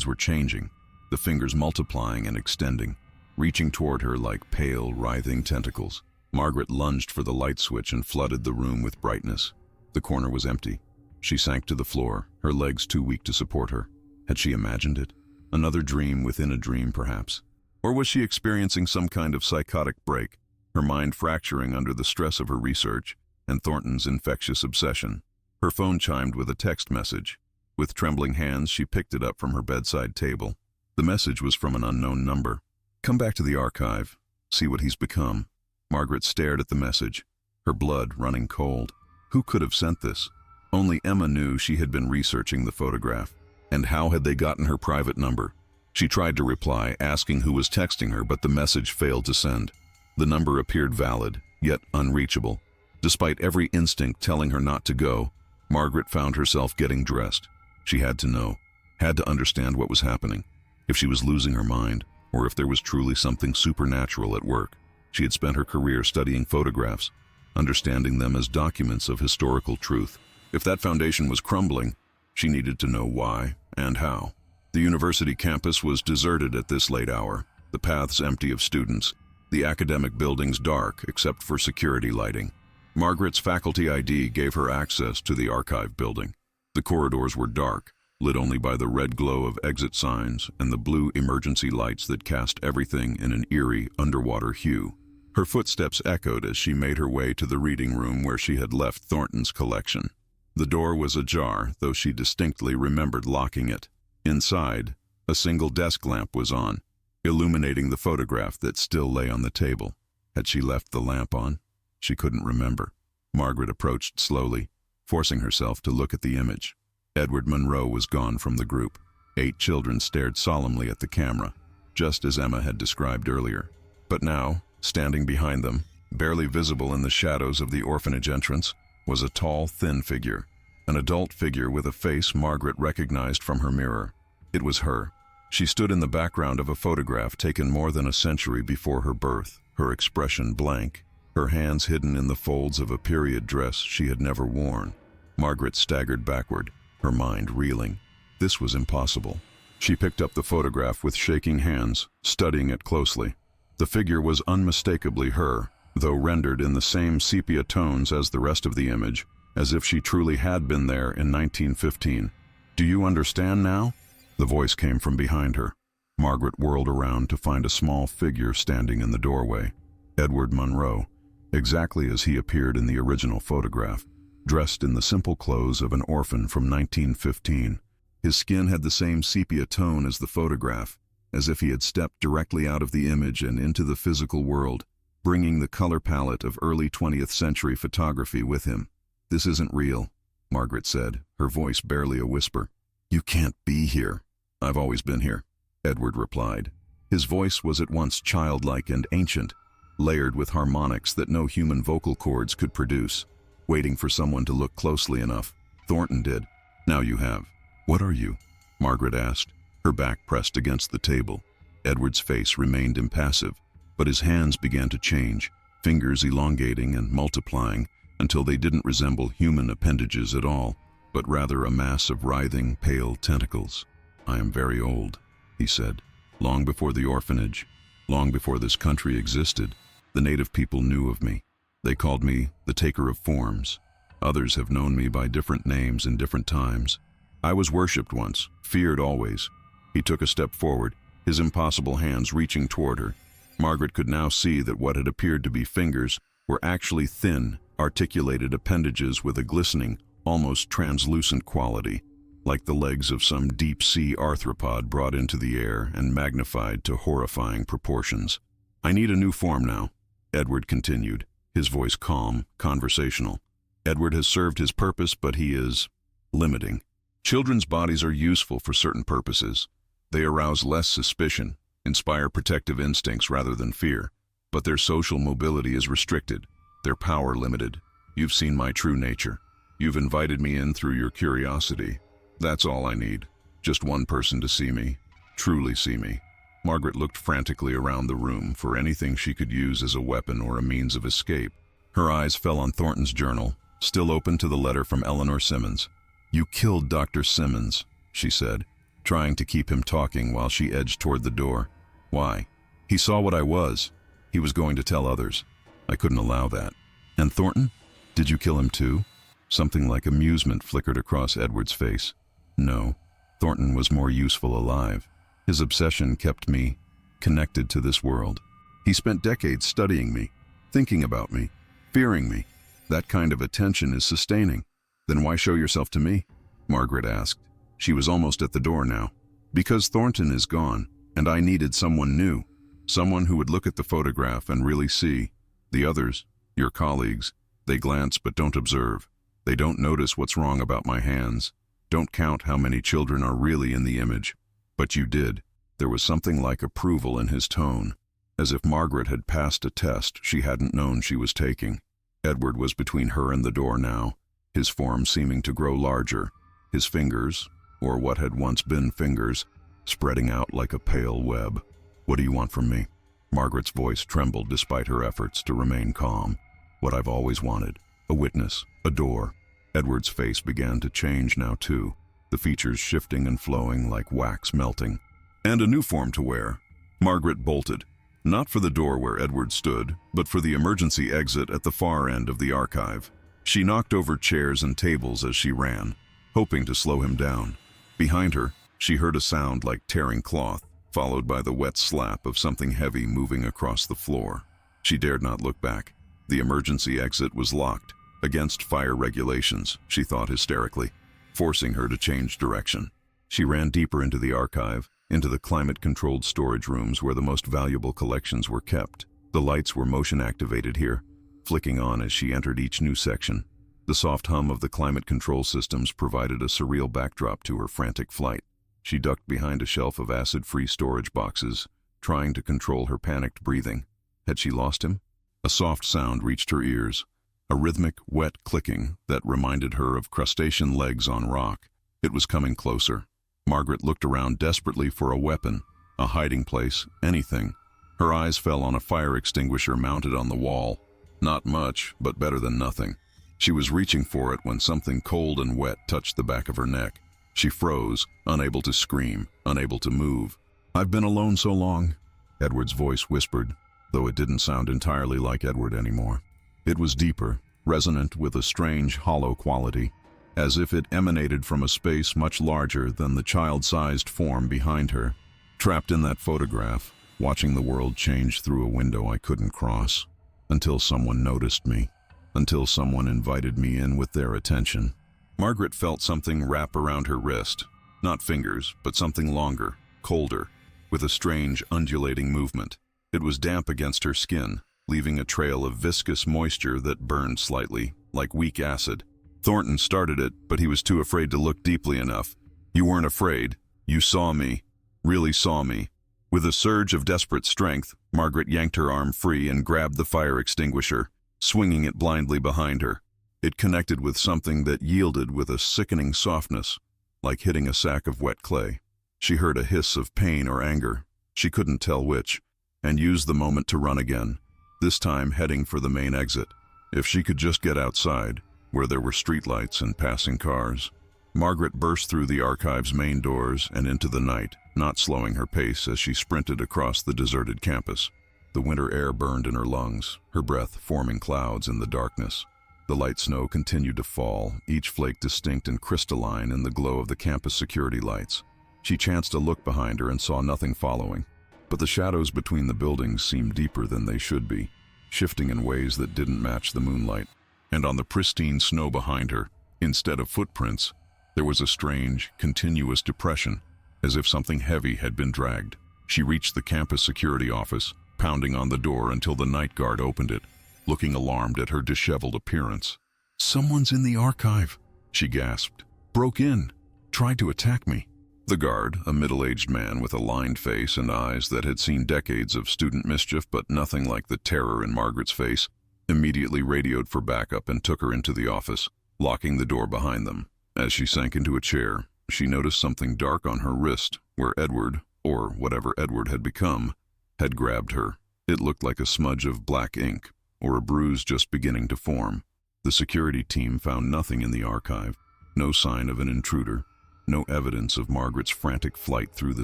were changing, the fingers multiplying and extending, reaching toward her like pale, writhing tentacles. Margaret lunged for the light switch and flooded the room with brightness. The corner was empty. She sank to the floor, her legs too weak to support her. Had she imagined it? Another dream within a dream, perhaps? Or was she experiencing some kind of psychotic break, her mind fracturing under the stress of her research and Thornton's infectious obsession? Her phone chimed with a text message. With trembling hands, she picked it up from her bedside table. The message was from an unknown number. "Come back to the archive. See what he's become." Margaret stared at the message, her blood running cold. Who could have sent this? Only Emma knew she had been researching the photograph. And how had they gotten her private number? She tried to reply, asking who was texting her, but the message failed to send. The number appeared valid, yet unreachable. Despite every instinct telling her not to go, Margaret found herself getting dressed. She had to know, had to understand what was happening. If she was losing her mind, or if there was truly something supernatural at work. She had spent her career studying photographs, understanding them as documents of historical truth. If that foundation was crumbling, she needed to know why and how. The university campus was deserted at this late hour, the paths empty of students, the academic buildings dark except for security lighting. Margaret's faculty ID gave her access to the archive building. The corridors were dark, lit only by the red glow of exit signs and the blue emergency lights that cast everything in an eerie, underwater hue. Her footsteps echoed as she made her way to the reading room where she had left Thornton's collection. The door was ajar, though she distinctly remembered locking it. Inside, a single desk lamp was on, illuminating the photograph that still lay on the table. Had she left the lamp on? She couldn't remember. Margaret approached slowly, forcing herself to look at the image. Edward Monroe was gone from the group. 8 children stared solemnly at the camera, just as Emma had described earlier. But now, standing behind them, barely visible in the shadows of the orphanage entrance, was a tall, thin figure. An adult figure with a face Margaret recognized from her mirror. It was her. She stood in the background of a photograph taken more than a century before her birth, her expression blank, her hands hidden in the folds of a period dress she had never worn. Margaret staggered backward, her mind reeling. This was impossible. She picked up the photograph with shaking hands, studying it closely. The figure was unmistakably her, though rendered in the same sepia tones as the rest of the image, as if she truly had been there in 1915. "Do you understand now?" The voice came from behind her. Margaret whirled around to find a small figure standing in the doorway. Edward Monroe, exactly as he appeared in the original photograph, dressed in the simple clothes of an orphan from 1915. His skin had the same sepia tone as the photograph, as if he had stepped directly out of the image and into the physical world, bringing the color palette of early 20th century photography with him. "This isn't real," Margaret said, her voice barely a whisper. "You can't be here." "I've always been here," Edward replied. His voice was at once childlike and ancient, layered with harmonics that no human vocal cords could produce. Waiting for someone to look closely enough, Thornton did. "Now you have." "What are you?" Margaret asked, her back pressed against the table. Edward's face remained impassive, but his hands began to change, fingers elongating and multiplying until they didn't resemble human appendages at all, but rather a mass of writhing, pale tentacles. "I am very old," he said. "Long before the orphanage, long before this country existed, the native people knew of me. They called me the Taker of Forms. Others have known me by different names in different times. I was worshipped once, feared always." He took a step forward, his impossible hands reaching toward her. Margaret could now see that what had appeared to be fingers were actually thin, articulated appendages with a glistening, almost translucent quality, like the legs of some deep-sea arthropod brought into the air and magnified to horrifying proportions. "I need a new form now," Edward continued, his voice calm, conversational. "Edward has served his purpose, but he is limiting. Children's bodies are useful for certain purposes. They arouse less suspicion, inspire protective instincts rather than fear, but their social mobility is restricted, their power limited. You've seen my true nature. You've invited me in through your curiosity. That's all I need. Just one person to see me, truly see me. Margaret looked frantically around the room for anything she could use as a weapon or a means of escape. Her eyes fell on Thornton's journal, still open to the letter from Eleanor Simmons. "You killed Dr. Simmons," she said, trying to keep him talking while she edged toward the door. "Why?" "He saw what I was. He was going to tell others. I couldn't allow that." "And Thornton? Did you kill him too?" Something like amusement flickered across Edward's face. "No, Thornton was more useful alive. His obsession kept me connected to this world. He spent decades studying me, thinking about me, fearing me. That kind of attention is sustaining. Then why show yourself to me?" Margaret asked. She was almost at the door now. "Because Thornton is gone, and I needed someone new. Someone who would look at the photograph and really see. The others, your colleagues, they glance but don't observe. They don't notice what's wrong about my hands, don't count how many children are really in the image. But you did." There was something like approval in his tone, as if Margaret had passed a test she hadn't known she was taking. Edward was between her and the door now, his form seeming to grow larger, his fingers, or what had once been fingers, spreading out like a pale web. "What do you want from me?" Margaret's voice trembled despite her efforts to remain calm. "What I've always wanted. A witness, a door." Edward's face began to change now too, the features shifting and flowing like wax melting. "And a new form to wear." Margaret bolted, not for the door where Edward stood, but for the emergency exit at the far end of the archive. She knocked over chairs and tables as she ran, hoping to slow him down. Behind her, she heard a sound like tearing cloth, followed by the wet slap of something heavy moving across the floor. She dared not look back. The emergency exit was locked, against fire regulations, she thought hysterically, forcing her to change direction. She ran deeper into the archive, into the climate-controlled storage rooms where the most valuable collections were kept. The lights were motion-activated here, flicking on as she entered each new section. The soft hum of the climate control systems provided a surreal backdrop to her frantic flight. She ducked behind a shelf of acid-free storage boxes, trying to control her panicked breathing. Had she lost him? A soft sound reached her ears, a rhythmic, wet clicking that reminded her of crustacean legs on rock. It was coming closer. Margaret looked around desperately for a weapon, a hiding place, anything. Her eyes fell on a fire extinguisher mounted on the wall. Not much, but better than nothing. She was reaching for it when something cold and wet touched the back of her neck. She froze, unable to scream, unable to move. "I've been alone so long," Edward's voice whispered, though it didn't sound entirely like Edward anymore. It was deeper, resonant with a strange, hollow quality, as if it emanated from a space much larger than the child-sized form behind her. Trapped in that photograph, watching the world change through a window I couldn't cross, until someone noticed me, until someone invited me in with their attention. Margaret felt something wrap around her wrist, not fingers, but something longer, colder, with a strange, undulating movement. It was damp against her skin, leaving a trail of viscous moisture that burned slightly, like weak acid. Thornton started it, but he was too afraid to look deeply enough. "You weren't afraid. You saw me. Really saw me." With a surge of desperate strength, Margaret yanked her arm free and grabbed the fire extinguisher, swinging it blindly behind her. It connected with something that yielded with a sickening softness, like hitting a sack of wet clay. She heard a hiss of pain or anger, she couldn't tell which, and used the moment to run again, this time heading for the main exit. If she could just get outside, where there were streetlights and passing cars. Margaret burst through the archive's main doors and into the night, not slowing her pace as she sprinted across the deserted campus. The winter air burned in her lungs, her breath forming clouds in the darkness. The light snow continued to fall, each flake distinct and crystalline in the glow of the campus security lights. She chanced a look behind her and saw nothing following, but the shadows between the buildings seemed deeper than they should be, shifting in ways that didn't match the moonlight. And on the pristine snow behind her, instead of footprints, there was a strange, continuous depression, as if something heavy had been dragged. She reached the campus security office, pounding on the door until the night guard opened it, looking alarmed at her disheveled appearance. "Someone's in the archive," she gasped. "Broke in. Tried to attack me." The guard, a middle-aged man with a lined face and eyes that had seen decades of student mischief but nothing like the terror in Margaret's face, immediately radioed for backup and took her into the office, locking the door behind them. As she sank into a chair, she noticed something dark on her wrist, where Edward, or whatever Edward had become, had grabbed her. It looked like a smudge of black ink, or a bruise just beginning to form. The security team found nothing in the archive, no sign of an intruder, no evidence of Margaret's frantic flight through the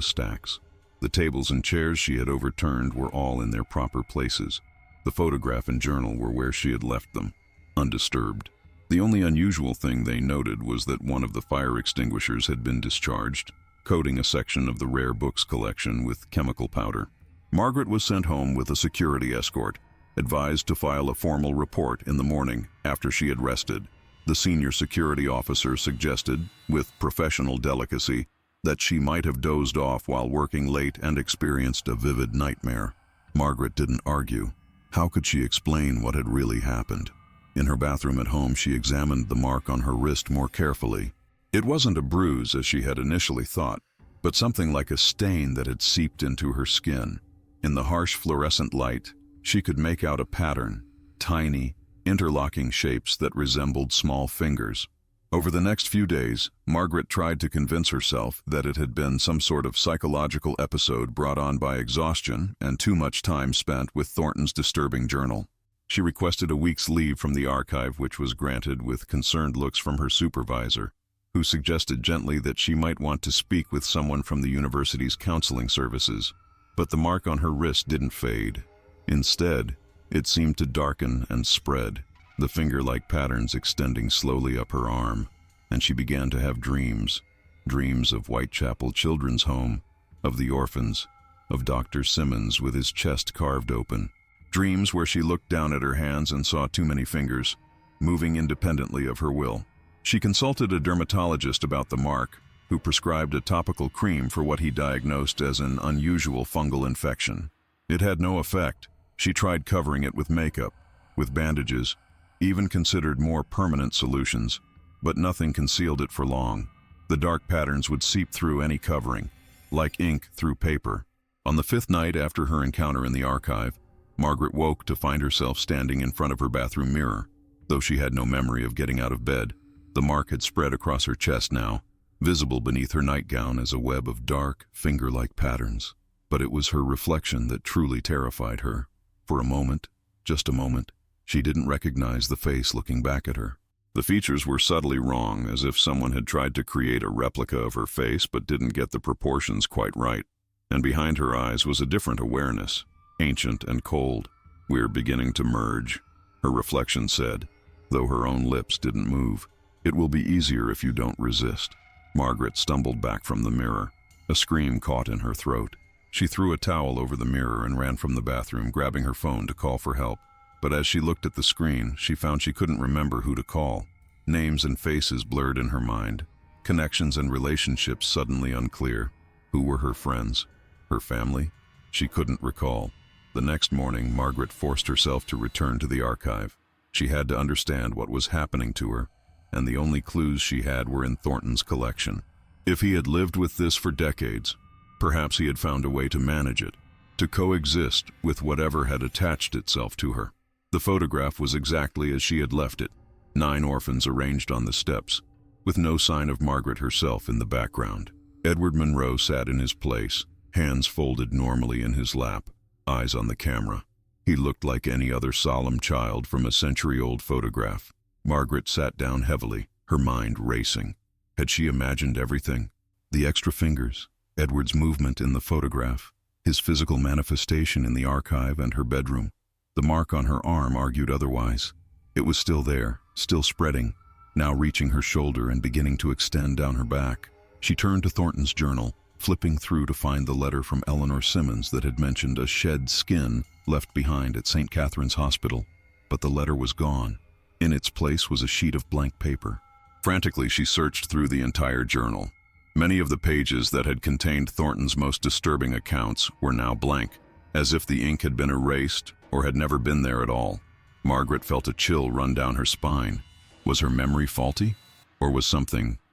stacks. The tables and chairs she had overturned were all in their proper places. The photograph and journal were where she had left them, undisturbed. The only unusual thing they noted was that one of the fire extinguishers had been discharged, coating a section of the rare books collection with chemical powder. Margaret was sent home with a security escort, advised to file a formal report in the morning after she had rested. The senior security officer suggested, with professional delicacy, that she might have dozed off while working late and experienced a vivid nightmare. Margaret didn't argue. How could she explain what had really happened? In her bathroom at home, she examined the mark on her wrist more carefully. It wasn't a bruise as she had initially thought, but something like a stain that had seeped into her skin. In the harsh fluorescent light, she could make out a pattern, tiny, interlocking shapes that resembled small fingers. Over the next few days, Margaret tried to convince herself that it had been some sort of psychological episode brought on by exhaustion and too much time spent with Thornton's disturbing journal. She requested a week's leave from the archive, which was granted with concerned looks from her supervisor, who suggested gently that she might want to speak with someone from the university's counseling services. But the mark on her wrist didn't fade. Instead, it seemed to darken and spread, the finger-like patterns extending slowly up her arm, and she began to have dreams of Whitechapel Children's Home, of the Orphans, of Dr. Simmons with his chest carved open. Dreams where she looked down at her hands and saw too many fingers, moving independently of her will. She consulted a dermatologist about the mark, who prescribed a topical cream for what he diagnosed as an unusual fungal infection. It had no effect. She tried covering it with makeup, with bandages, even considered more permanent solutions, but nothing concealed it for long. The dark patterns would seep through any covering, like ink through paper. On the 5th night after her encounter in the archive, Margaret woke to find herself standing in front of her bathroom mirror. Though she had no memory of getting out of bed, the mark had spread across her chest now, visible beneath her nightgown as a web of dark, finger-like patterns. But it was her reflection that truly terrified her. For a moment, just a moment, she didn't recognize the face looking back at her. The features were subtly wrong, as if someone had tried to create a replica of her face but didn't get the proportions quite right. And behind her eyes was a different awareness, ancient and cold. "We're beginning to merge," her reflection said, though her own lips didn't move. "It will be easier if you don't resist." Margaret stumbled back from the mirror. A scream caught in her throat. She threw a towel over the mirror and ran from the bathroom, grabbing her phone to call for help. But as she looked at the screen, she found she couldn't remember who to call. Names and faces blurred in her mind. Connections and relationships suddenly unclear. Who were her friends? Her family? She couldn't recall. The next morning, Margaret forced herself to return to the archive. She had to understand what was happening to her, and the only clues she had were in Thornton's collection. If he had lived with this for decades, perhaps he had found a way to manage it, to coexist with whatever had attached itself to her. The photograph was exactly as she had left it, 9 orphans arranged on the steps, with no sign of Margaret herself in the background. Edward Monroe sat in his place, hands folded normally in his lap, eyes on the camera. He looked like any other solemn child from a century-old photograph. Margaret sat down heavily, her mind racing. Had she imagined everything? The extra fingers, Edward's movement in the photograph, his physical manifestation in the archive and her bedroom. The mark on her arm argued otherwise. It was still there, still spreading, now reaching her shoulder and beginning to extend down her back. She turned to Thornton's journal, flipping through to find the letter from Eleanor Simmons that had mentioned a shed skin left behind at St. Catherine's Hospital. But the letter was gone. In its place was a sheet of blank paper. Frantically, she searched through the entire journal. Many of the pages that had contained Thornton's most disturbing accounts were now blank, as if the ink had been erased or had never been there at all. Margaret felt a chill run down her spine. Was her memory faulty? Or was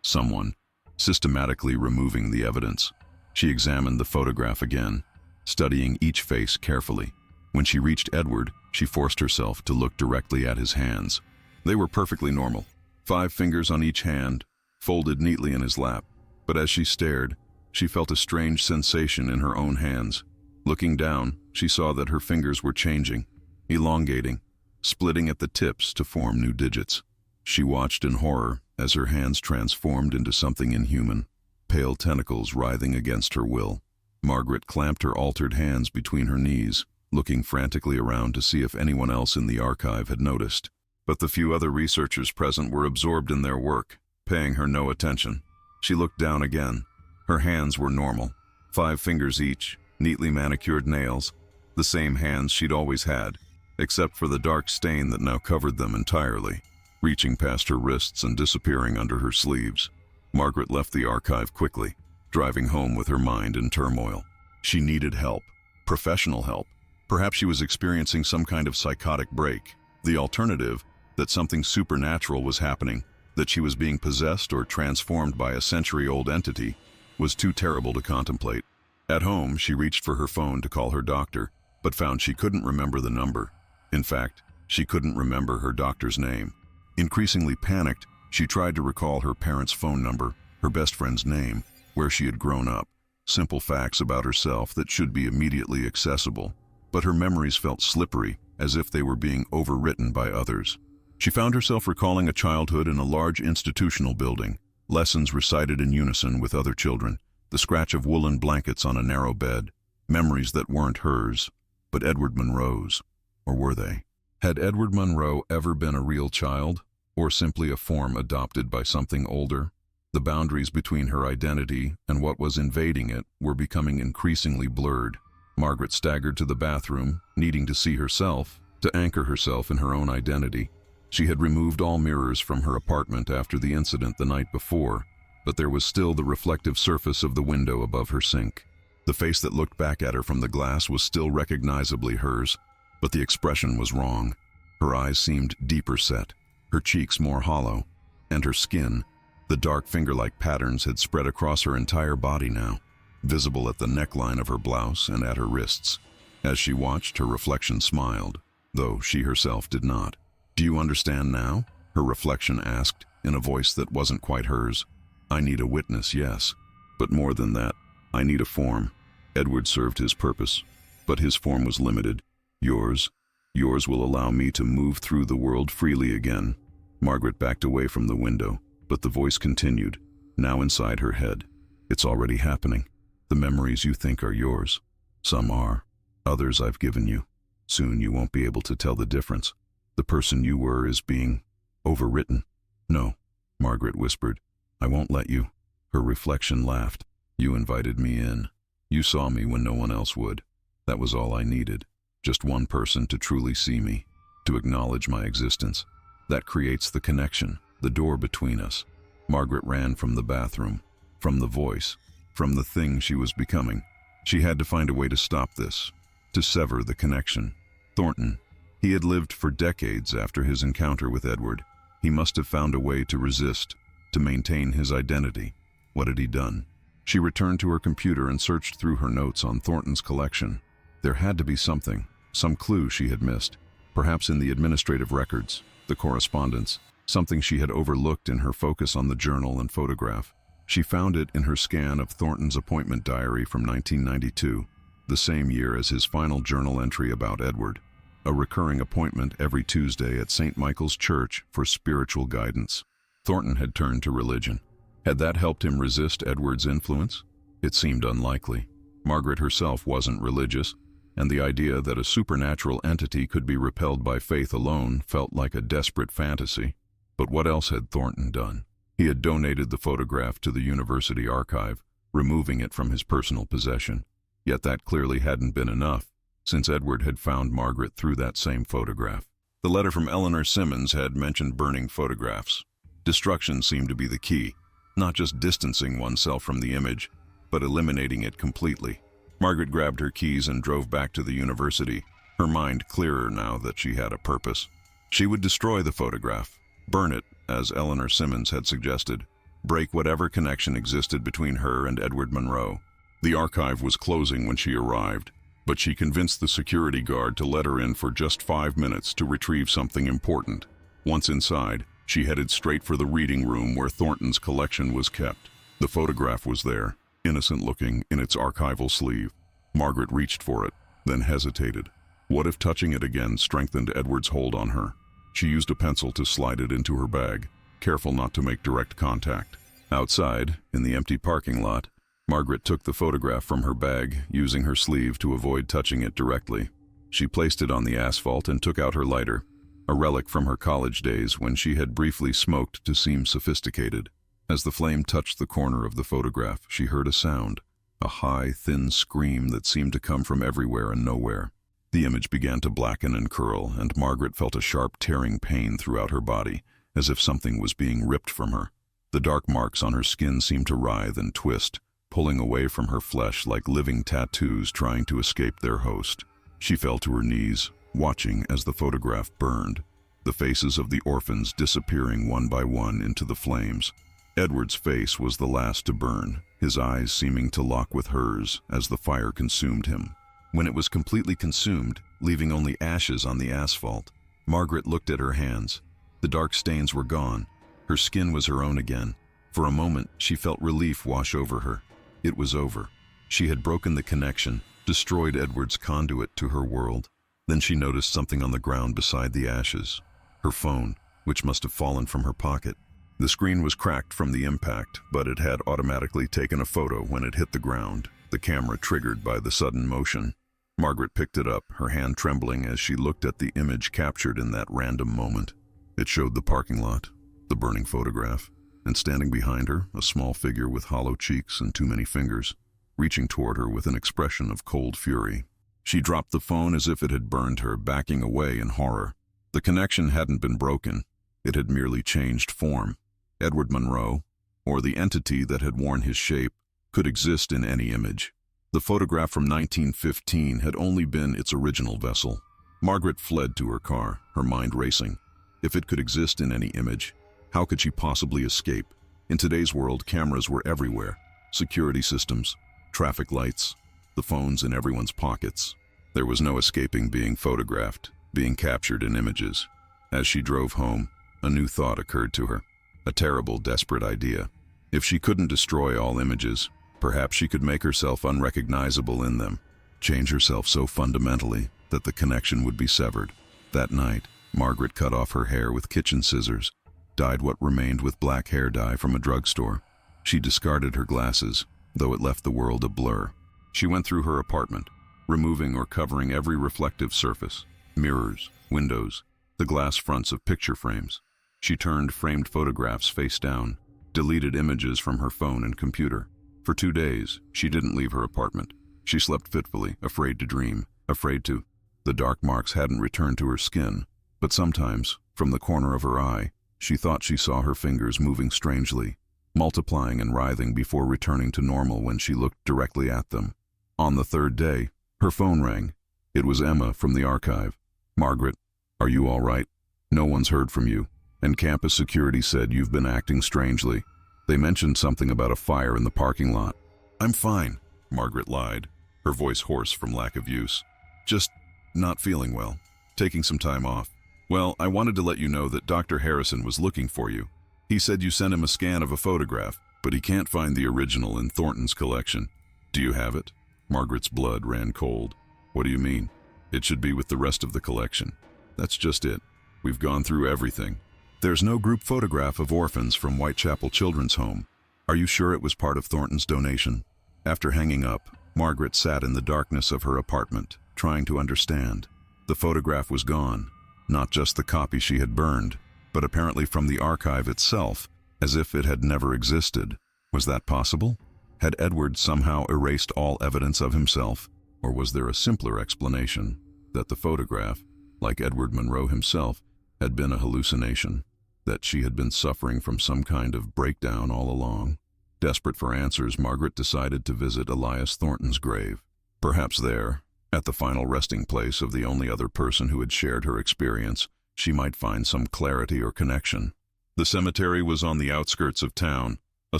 someone systematically removing the evidence. She examined the photograph again, studying each face carefully. When she reached Edward, she forced herself to look directly at his hands. They were perfectly normal, 5 fingers on each hand, folded neatly in his lap. But as she stared, she felt a strange sensation in her own hands. Looking down, she saw that her fingers were changing, elongating, splitting at the tips to form new digits. She watched in horror as her hands transformed into something inhuman, pale tentacles writhing against her will. Margaret clamped her altered hands between her knees, looking frantically around to see if anyone else in the archive had noticed. But the few other researchers present were absorbed in their work, paying her no attention. She looked down again. Her hands were normal, 5 fingers each, neatly manicured nails, the same hands she'd always had, except for the dark stain that now covered them entirely, reaching past her wrists and disappearing under her sleeves. Margaret left the archive quickly, driving home with her mind in turmoil. She needed help, professional help. Perhaps she was experiencing some kind of psychotic break. The alternative, that something supernatural was happening, that she was being possessed or transformed by a century-old entity, was too terrible to contemplate. At home, she reached for her phone to call her doctor, but found she couldn't remember the number. In fact, she couldn't remember her doctor's name. Increasingly panicked, she tried to recall her parents' phone number, her best friend's name, where she had grown up, simple facts about herself that should be immediately accessible. But her memories felt slippery, as if they were being overwritten by others. She found herself recalling a childhood in a large institutional building, lessons recited in unison with other children, the scratch of woolen blankets on a narrow bed, memories that weren't hers, but Edward Monroe's. Or were they? Had Edward Monroe ever been a real child, or simply a form adopted by something older? The boundaries between her identity and what was invading it were becoming increasingly blurred. Margaret staggered to the bathroom, needing to see herself, to anchor herself in her own identity. She had removed all mirrors from her apartment after the incident the night before, but there was still the reflective surface of the window above her sink. The face that looked back at her from the glass was still recognizably hers, but the expression was wrong. Her eyes seemed deeper set, her cheeks more hollow, and her skin, the dark finger-like patterns had spread across her entire body now, visible at the neckline of her blouse and at her wrists. As she watched, her reflection smiled, though she herself did not. "Do you understand now?" her reflection asked, in a voice that wasn't quite hers. "I need a witness, yes. But more than that, I need a form." Edward served his purpose, but his form was limited. Yours will allow me to move through the world freely again." Margaret backed away from the window, but the voice continued, now inside her head. "It's already happening. The memories you think are yours. Some are. Others I've given you. Soon you won't be able to tell the difference. The person you were is being overwritten." "No," Margaret whispered. "I won't let you." Her reflection laughed. "You invited me in. You saw me when no one else would. That was all I needed. Just one person to truly see me, to acknowledge my existence. That creates the connection, the door between us." Margaret ran from the bathroom, from the voice, from the thing she was becoming. She had to find a way to stop this, to sever the connection. Thornton. He had lived for decades after his encounter with Edward. He must have found a way to resist, to maintain his identity. What had he done? She returned to her computer and searched through her notes on Thornton's collection. There had to be something, some clue she had missed. Perhaps in the administrative records, the correspondence, something she had overlooked in her focus on the journal and photograph. She found it in her scan of Thornton's appointment diary from 1992, the same year as his final journal entry about Edward. A recurring appointment every Tuesday at St. Michael's Church for spiritual guidance. Thornton had turned to religion. Had that helped him resist Edward's influence? It seemed unlikely. Margaret herself wasn't religious, and the idea that a supernatural entity could be repelled by faith alone felt like a desperate fantasy. But what else had Thornton done? He had donated the photograph to the university archive, removing it from his personal possession. Yet that clearly hadn't been enough, since Edward had found Margaret through that same photograph. The letter from Eleanor Simmons had mentioned burning photographs. Destruction seemed to be the key, not just distancing oneself from the image, but eliminating it completely. Margaret grabbed her keys and drove back to the university, her mind clearer now that she had a purpose. She would destroy the photograph, burn it, as Eleanor Simmons had suggested. break whatever connection existed between her and Edward Monroe. The archive was closing when she arrived, but she convinced the security guard to let her in for just 5 minutes to retrieve something important. Once inside, she headed straight for the reading room where Thornton's collection was kept. The photograph was there, innocent-looking in its archival sleeve. Margaret reached for it, then hesitated. What if touching it again strengthened Edward's hold on her? She used a pencil to slide it into her bag, careful not to make direct contact. Outside, in the empty parking lot, Margaret took the photograph from her bag, using her sleeve to avoid touching it directly. She placed it on the asphalt and took out her lighter, a relic from her college days when she had briefly smoked to seem sophisticated. As the flame touched the corner of the photograph, she heard a sound, a high, thin scream that seemed to come from everywhere and nowhere. The image began to blacken and curl, and Margaret felt a sharp, tearing pain throughout her body, as if something was being ripped from her. The dark marks on her skin seemed to writhe and twist, pulling away from her flesh like living tattoos trying to escape their host. She fell to her knees, watching as the photograph burned, the faces of the orphans disappearing one by one into the flames. Edward's face was the last to burn, his eyes seeming to lock with hers as the fire consumed him. When it was completely consumed, leaving only ashes on the asphalt, Margaret looked at her hands. The dark stains were gone. Her skin was her own again. For a moment, she felt relief wash over her. It was over. She had broken the connection, destroyed Edward's conduit to her world. Then she noticed something on the ground beside the ashes. Her phone, which must have fallen from her pocket. The screen was cracked from the impact, but it had automatically taken a photo when it hit the ground, the camera triggered by the sudden motion. Margaret picked it up, her hand trembling as she looked at the image captured in that random moment. It showed the parking lot, the burning photograph, and standing behind her, a small figure with hollow cheeks and too many fingers, reaching toward her with an expression of cold fury. She dropped the phone as if it had burned her, backing away in horror. The connection hadn't been broken. It had merely changed form. Edward Monroe, or the entity that had worn his shape, could exist in any image. The photograph from 1915 had only been its original vessel. Margaret fled to her car, her mind racing. If it could exist in any image, how could she possibly escape? In today's world, cameras were everywhere. Security systems, traffic lights, the phones in everyone's pockets. There was no escaping being photographed, being captured in images. As she drove home, a new thought occurred to her. A terrible, desperate idea. If she couldn't destroy all images, perhaps she could make herself unrecognizable in them, change herself so fundamentally that the connection would be severed. That night, Margaret cut off her hair with kitchen scissors, dyed what remained with black hair dye from a drugstore. She discarded her glasses, though it left the world a blur. She went through her apartment, removing or covering every reflective surface, mirrors, windows, the glass fronts of picture frames. She turned framed photographs face down, deleted images from her phone and computer. For 2 days, she didn't leave her apartment. She slept fitfully, afraid to dream, afraid to. The dark marks hadn't returned to her skin, but sometimes, from the corner of her eye, she thought she saw her fingers moving strangely, multiplying and writhing before returning to normal when she looked directly at them. On the 3rd day, her phone rang. It was Emma from the archive. "Margaret, are you all right? No one's heard from you, and campus security said you've been acting strangely. They mentioned something about a fire in the parking lot." "I'm fine," Margaret lied, her voice hoarse from lack of use. "Just not feeling well. Taking some time off. Well, I wanted to let you know that Dr. Harrison was looking for you. He said you sent him a scan of a photograph, but he can't find the original in Thornton's collection. Do you have it?" Margaret's blood ran cold. "What do you mean? It should be with the rest of the collection." "That's just it. We've gone through everything. There's no group photograph of orphans from Whitechapel Children's Home. Are you sure it was part of Thornton's donation?" After hanging up, Margaret sat in the darkness of her apartment, trying to understand. The photograph was gone, not just the copy she had burned, but apparently from the archive itself, as if it had never existed. Was that possible? Had Edward somehow erased all evidence of himself? Or was there a simpler explanation, that the photograph, like Edward Monroe himself, had been a hallucination, that she had been suffering from some kind of breakdown all along? Desperate for answers, Margaret decided to visit Elias Thornton's grave. Perhaps there, at the final resting place of the only other person who had shared her experience, she might find some clarity or connection. The cemetery was on the outskirts of town, a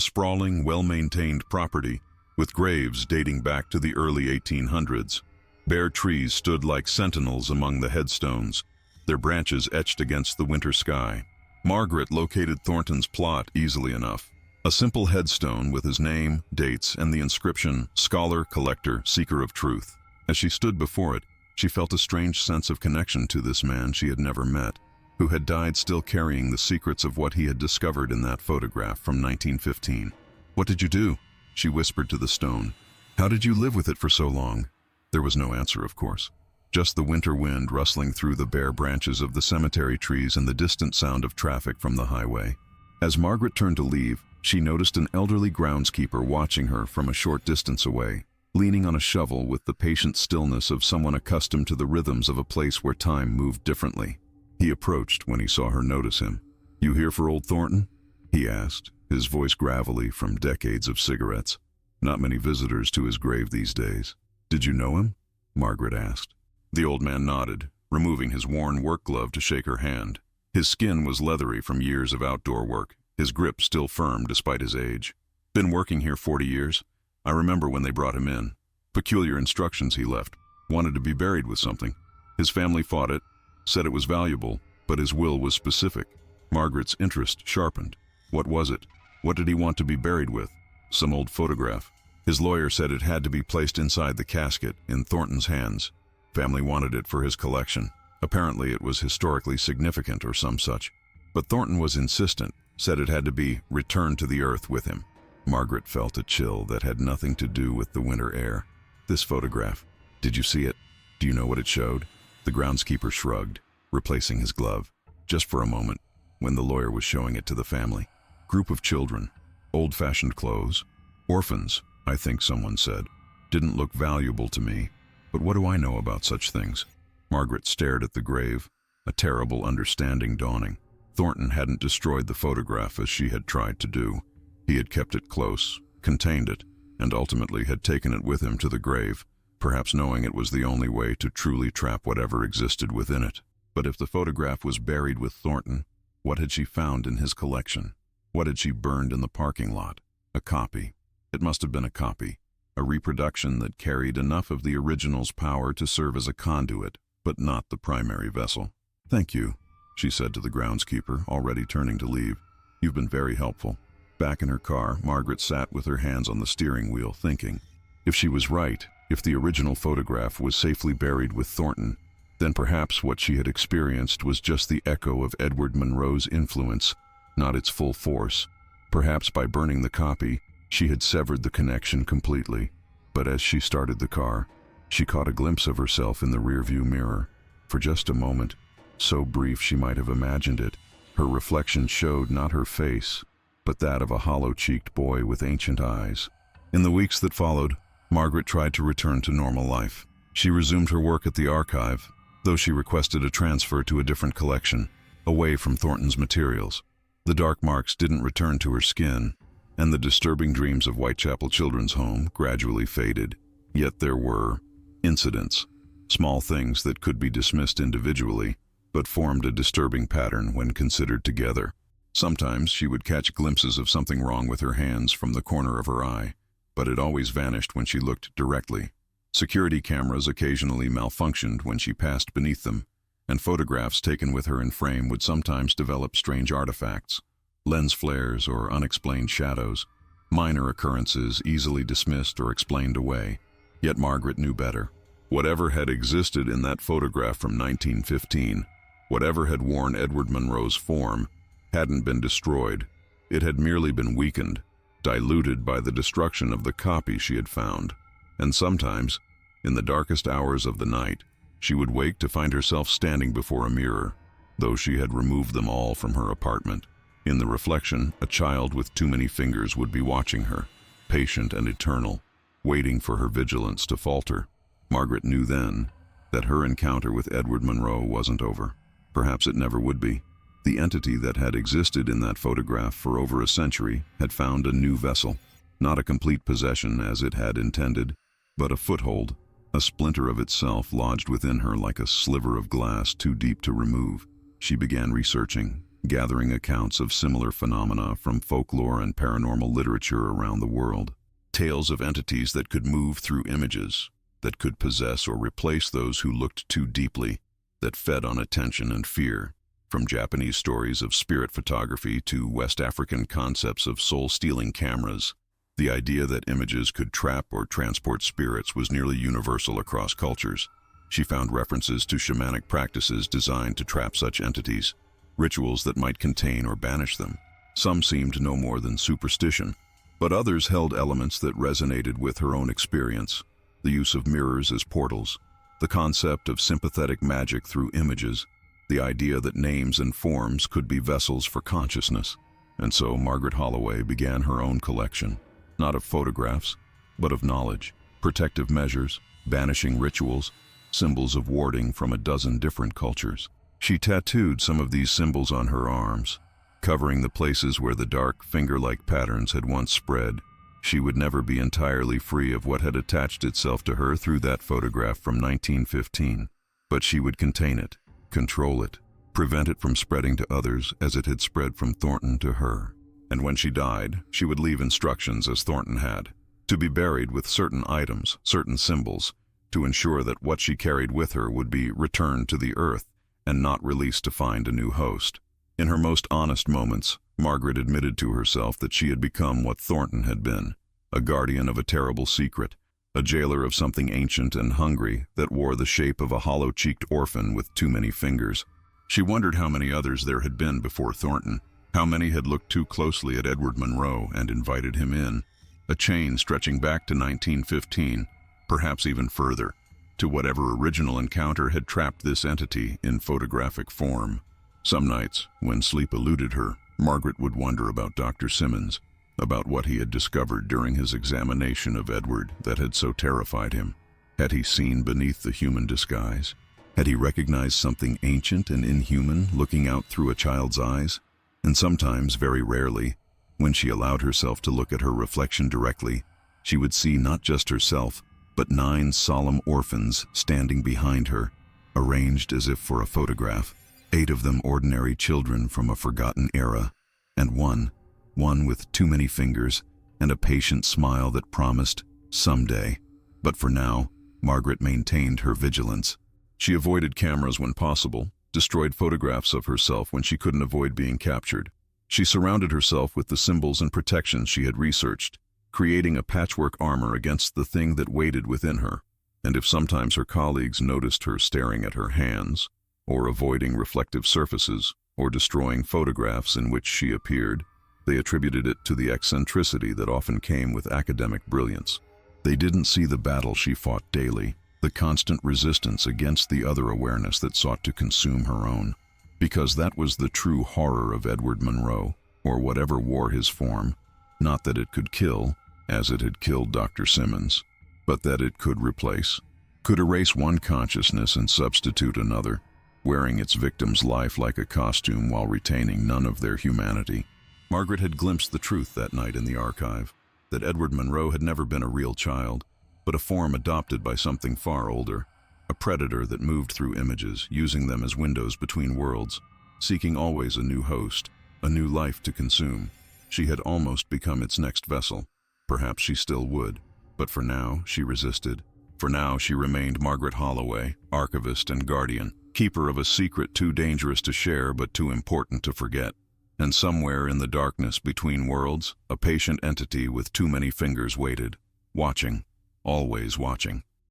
sprawling, well-maintained property with graves dating back to the early 1800s. Bare trees stood like sentinels among the headstones, their branches etched against the winter sky. Margaret located Thornton's plot easily enough. A simple headstone with his name, dates, and the inscription, "Scholar, Collector, Seeker of Truth." As she stood before it, she felt a strange sense of connection to this man she had never met, who had died still carrying the secrets of what he had discovered in that photograph from 1915. "What did you do?" she whispered to the stone. "How did you live with it for so long?" There was no answer, of course. Just the winter wind rustling through the bare branches of the cemetery trees and the distant sound of traffic from the highway. As Margaret turned to leave, she noticed an elderly groundskeeper watching her from a short distance away, leaning on a shovel with the patient stillness of someone accustomed to the rhythms of a place where time moved differently. He approached when he saw her notice him. "You here for old Thornton?" he asked, his voice gravelly from decades of cigarettes. Not many visitors to his grave these days. "Did you know him?" Margaret asked. The old man nodded, removing his worn work glove to shake her hand. His skin was leathery from years of outdoor work, his grip still firm despite his age. "Been working here 40 years. I remember when they brought him in. Peculiar instructions he left. Wanted to be buried with something. His family fought it, said it was valuable, but his will was specific." Margaret's interest sharpened. What was it? What did he want to be buried with? Some old photograph. His lawyer said it had to be placed inside the casket, in Thornton's hands. Family wanted it for his collection. Apparently it was historically significant or some such. But Thornton was insistent, said it had to be returned to the earth with him. Margaret felt a chill that had nothing to do with the winter air. "This photograph, did you see it? Do you know what it showed?" The groundskeeper shrugged, replacing his glove. "Just for a moment, when the lawyer was showing it to the family. Group of children, old-fashioned clothes. Orphans, I think someone said. Didn't look valuable to me, but what do I know about such things?" Margaret stared at the grave, a terrible understanding dawning. Thornton hadn't destroyed the photograph as she had tried to do. He had kept it close, contained it, and ultimately had taken it with him to the grave, perhaps knowing it was the only way to truly trap whatever existed within it. But if the photograph was buried with Thornton, what had she found in his collection? What had she burned in the parking lot? A copy. It must have been a copy, a reproduction that carried enough of the original's power to serve as a conduit, but not the primary vessel. "Thank you," she said to the groundskeeper, already turning to leave. "You've been very helpful." Back in her car, Margaret sat with her hands on the steering wheel, thinking. If she was right, if the original photograph was safely buried with Thornton, then perhaps what she had experienced was just the echo of Edward Munro's influence, not its full force. Perhaps by burning the copy, she had severed the connection completely. But as she started the car, she caught a glimpse of herself in the rearview mirror. For just a moment, so brief she might have imagined it, her reflection showed not her face, but that of a hollow-cheeked boy with ancient eyes. In the weeks that followed, Margaret tried to return to normal life. She resumed her work at the archive, though she requested a transfer to a different collection, away from Thornton's materials. The dark marks didn't return to her skin, and the disturbing dreams of Whitechapel Children's Home gradually faded. Yet there were incidents, small things that could be dismissed individually, but formed a disturbing pattern when considered together. Sometimes she would catch glimpses of something wrong with her hands from the corner of her eye, but it always vanished when she looked directly. Security cameras occasionally malfunctioned when she passed beneath them, and photographs taken with her in frame would sometimes develop strange artifacts, lens flares or unexplained shadows, minor occurrences easily dismissed or explained away. Yet Margaret knew better. Whatever had existed in that photograph from 1915, whatever had worn Edward Munro's form, hadn't been destroyed. It had merely been weakened, diluted by the destruction of the copy she had found. And sometimes, in the darkest hours of the night, she would wake to find herself standing before a mirror, though she had removed them all from her apartment. In the reflection, a child with too many fingers would be watching her, patient and eternal, waiting for her vigilance to falter. Margaret knew then that her encounter with Edward Munro wasn't over. Perhaps it never would be. The entity that had existed in that photograph for over a century had found a new vessel, not a complete possession as it had intended, but a foothold, a splinter of itself lodged within her like a sliver of glass too deep to remove. She began researching, gathering accounts of similar phenomena from folklore and paranormal literature around the world. Tales of entities that could move through images, that could possess or replace those who looked too deeply, that fed on attention and fear. From Japanese stories of spirit photography to West African concepts of soul-stealing cameras, the idea that images could trap or transport spirits was nearly universal across cultures. She found references to shamanic practices designed to trap such entities, rituals that might contain or banish them. Some seemed no more than superstition, but others held elements that resonated with her own experience: the use of mirrors as portals, the concept of sympathetic magic through images, the idea that names and forms could be vessels for consciousness. And so Margaret Holloway began her own collection, not of photographs, but of knowledge, protective measures, banishing rituals, symbols of warding from a dozen different cultures. She tattooed some of these symbols on her arms, covering the places where the dark, finger-like patterns had once spread. She would never be entirely free of what had attached itself to her through that photograph from 1915, but she would contain it, control it, prevent it from spreading to others as it had spread from Thornton to her. And when she died, she would leave instructions as Thornton had, to be buried with certain items, certain symbols, to ensure that what she carried with her would be returned to the earth and not released to find a new host. In her most honest moments, Margaret admitted to herself that she had become what Thornton had been, a guardian of a terrible secret, a jailer of something ancient and hungry that wore the shape of a hollow-cheeked orphan with too many fingers. She wondered how many others there had been before Thornton, how many had looked too closely at Edward Munro and invited him in, a chain stretching back to 1915, perhaps even further, to whatever original encounter had trapped this entity in photographic form. Some nights, when sleep eluded her, Margaret would wonder about Dr. Simmons, about what he had discovered during his examination of Edward that had so terrified him. Had he seen beneath the human disguise? Had he recognized something ancient and inhuman looking out through a child's eyes? And sometimes, very rarely, when she allowed herself to look at her reflection directly, she would see not just herself, but 9 solemn orphans standing behind her, arranged as if for a photograph, 8 of them ordinary children from a forgotten era, and one with too many fingers and a patient smile that promised someday. But for now, Margaret maintained her vigilance. She avoided cameras when possible, destroyed photographs of herself when she couldn't avoid being captured. She surrounded herself with the symbols and protections she had researched, creating a patchwork armor against the thing that waited within her. And if sometimes her colleagues noticed her staring at her hands, or avoiding reflective surfaces, or destroying photographs in which she appeared, they attributed it to the eccentricity that often came with academic brilliance. They didn't see the battle she fought daily, the constant resistance against the other awareness that sought to consume her own. Because that was the true horror of Edward Munro, or whatever wore his form, not that it could kill, as it had killed Dr. Simmons, but that it could replace, could erase one consciousness and substitute another, wearing its victim's life like a costume while retaining none of their humanity. Margaret had glimpsed the truth that night in the archive, that Edward Munro had never been a real child, but a form adopted by something far older, a predator that moved through images, using them as windows between worlds, seeking always a new host, a new life to consume. She had almost become its next vessel. Perhaps she still would, but for now she resisted. For now she remained Margaret Holloway, archivist and guardian, keeper of a secret too dangerous to share but too important to forget. And somewhere in the darkness between worlds, a patient entity with too many fingers waited, watching, always watching.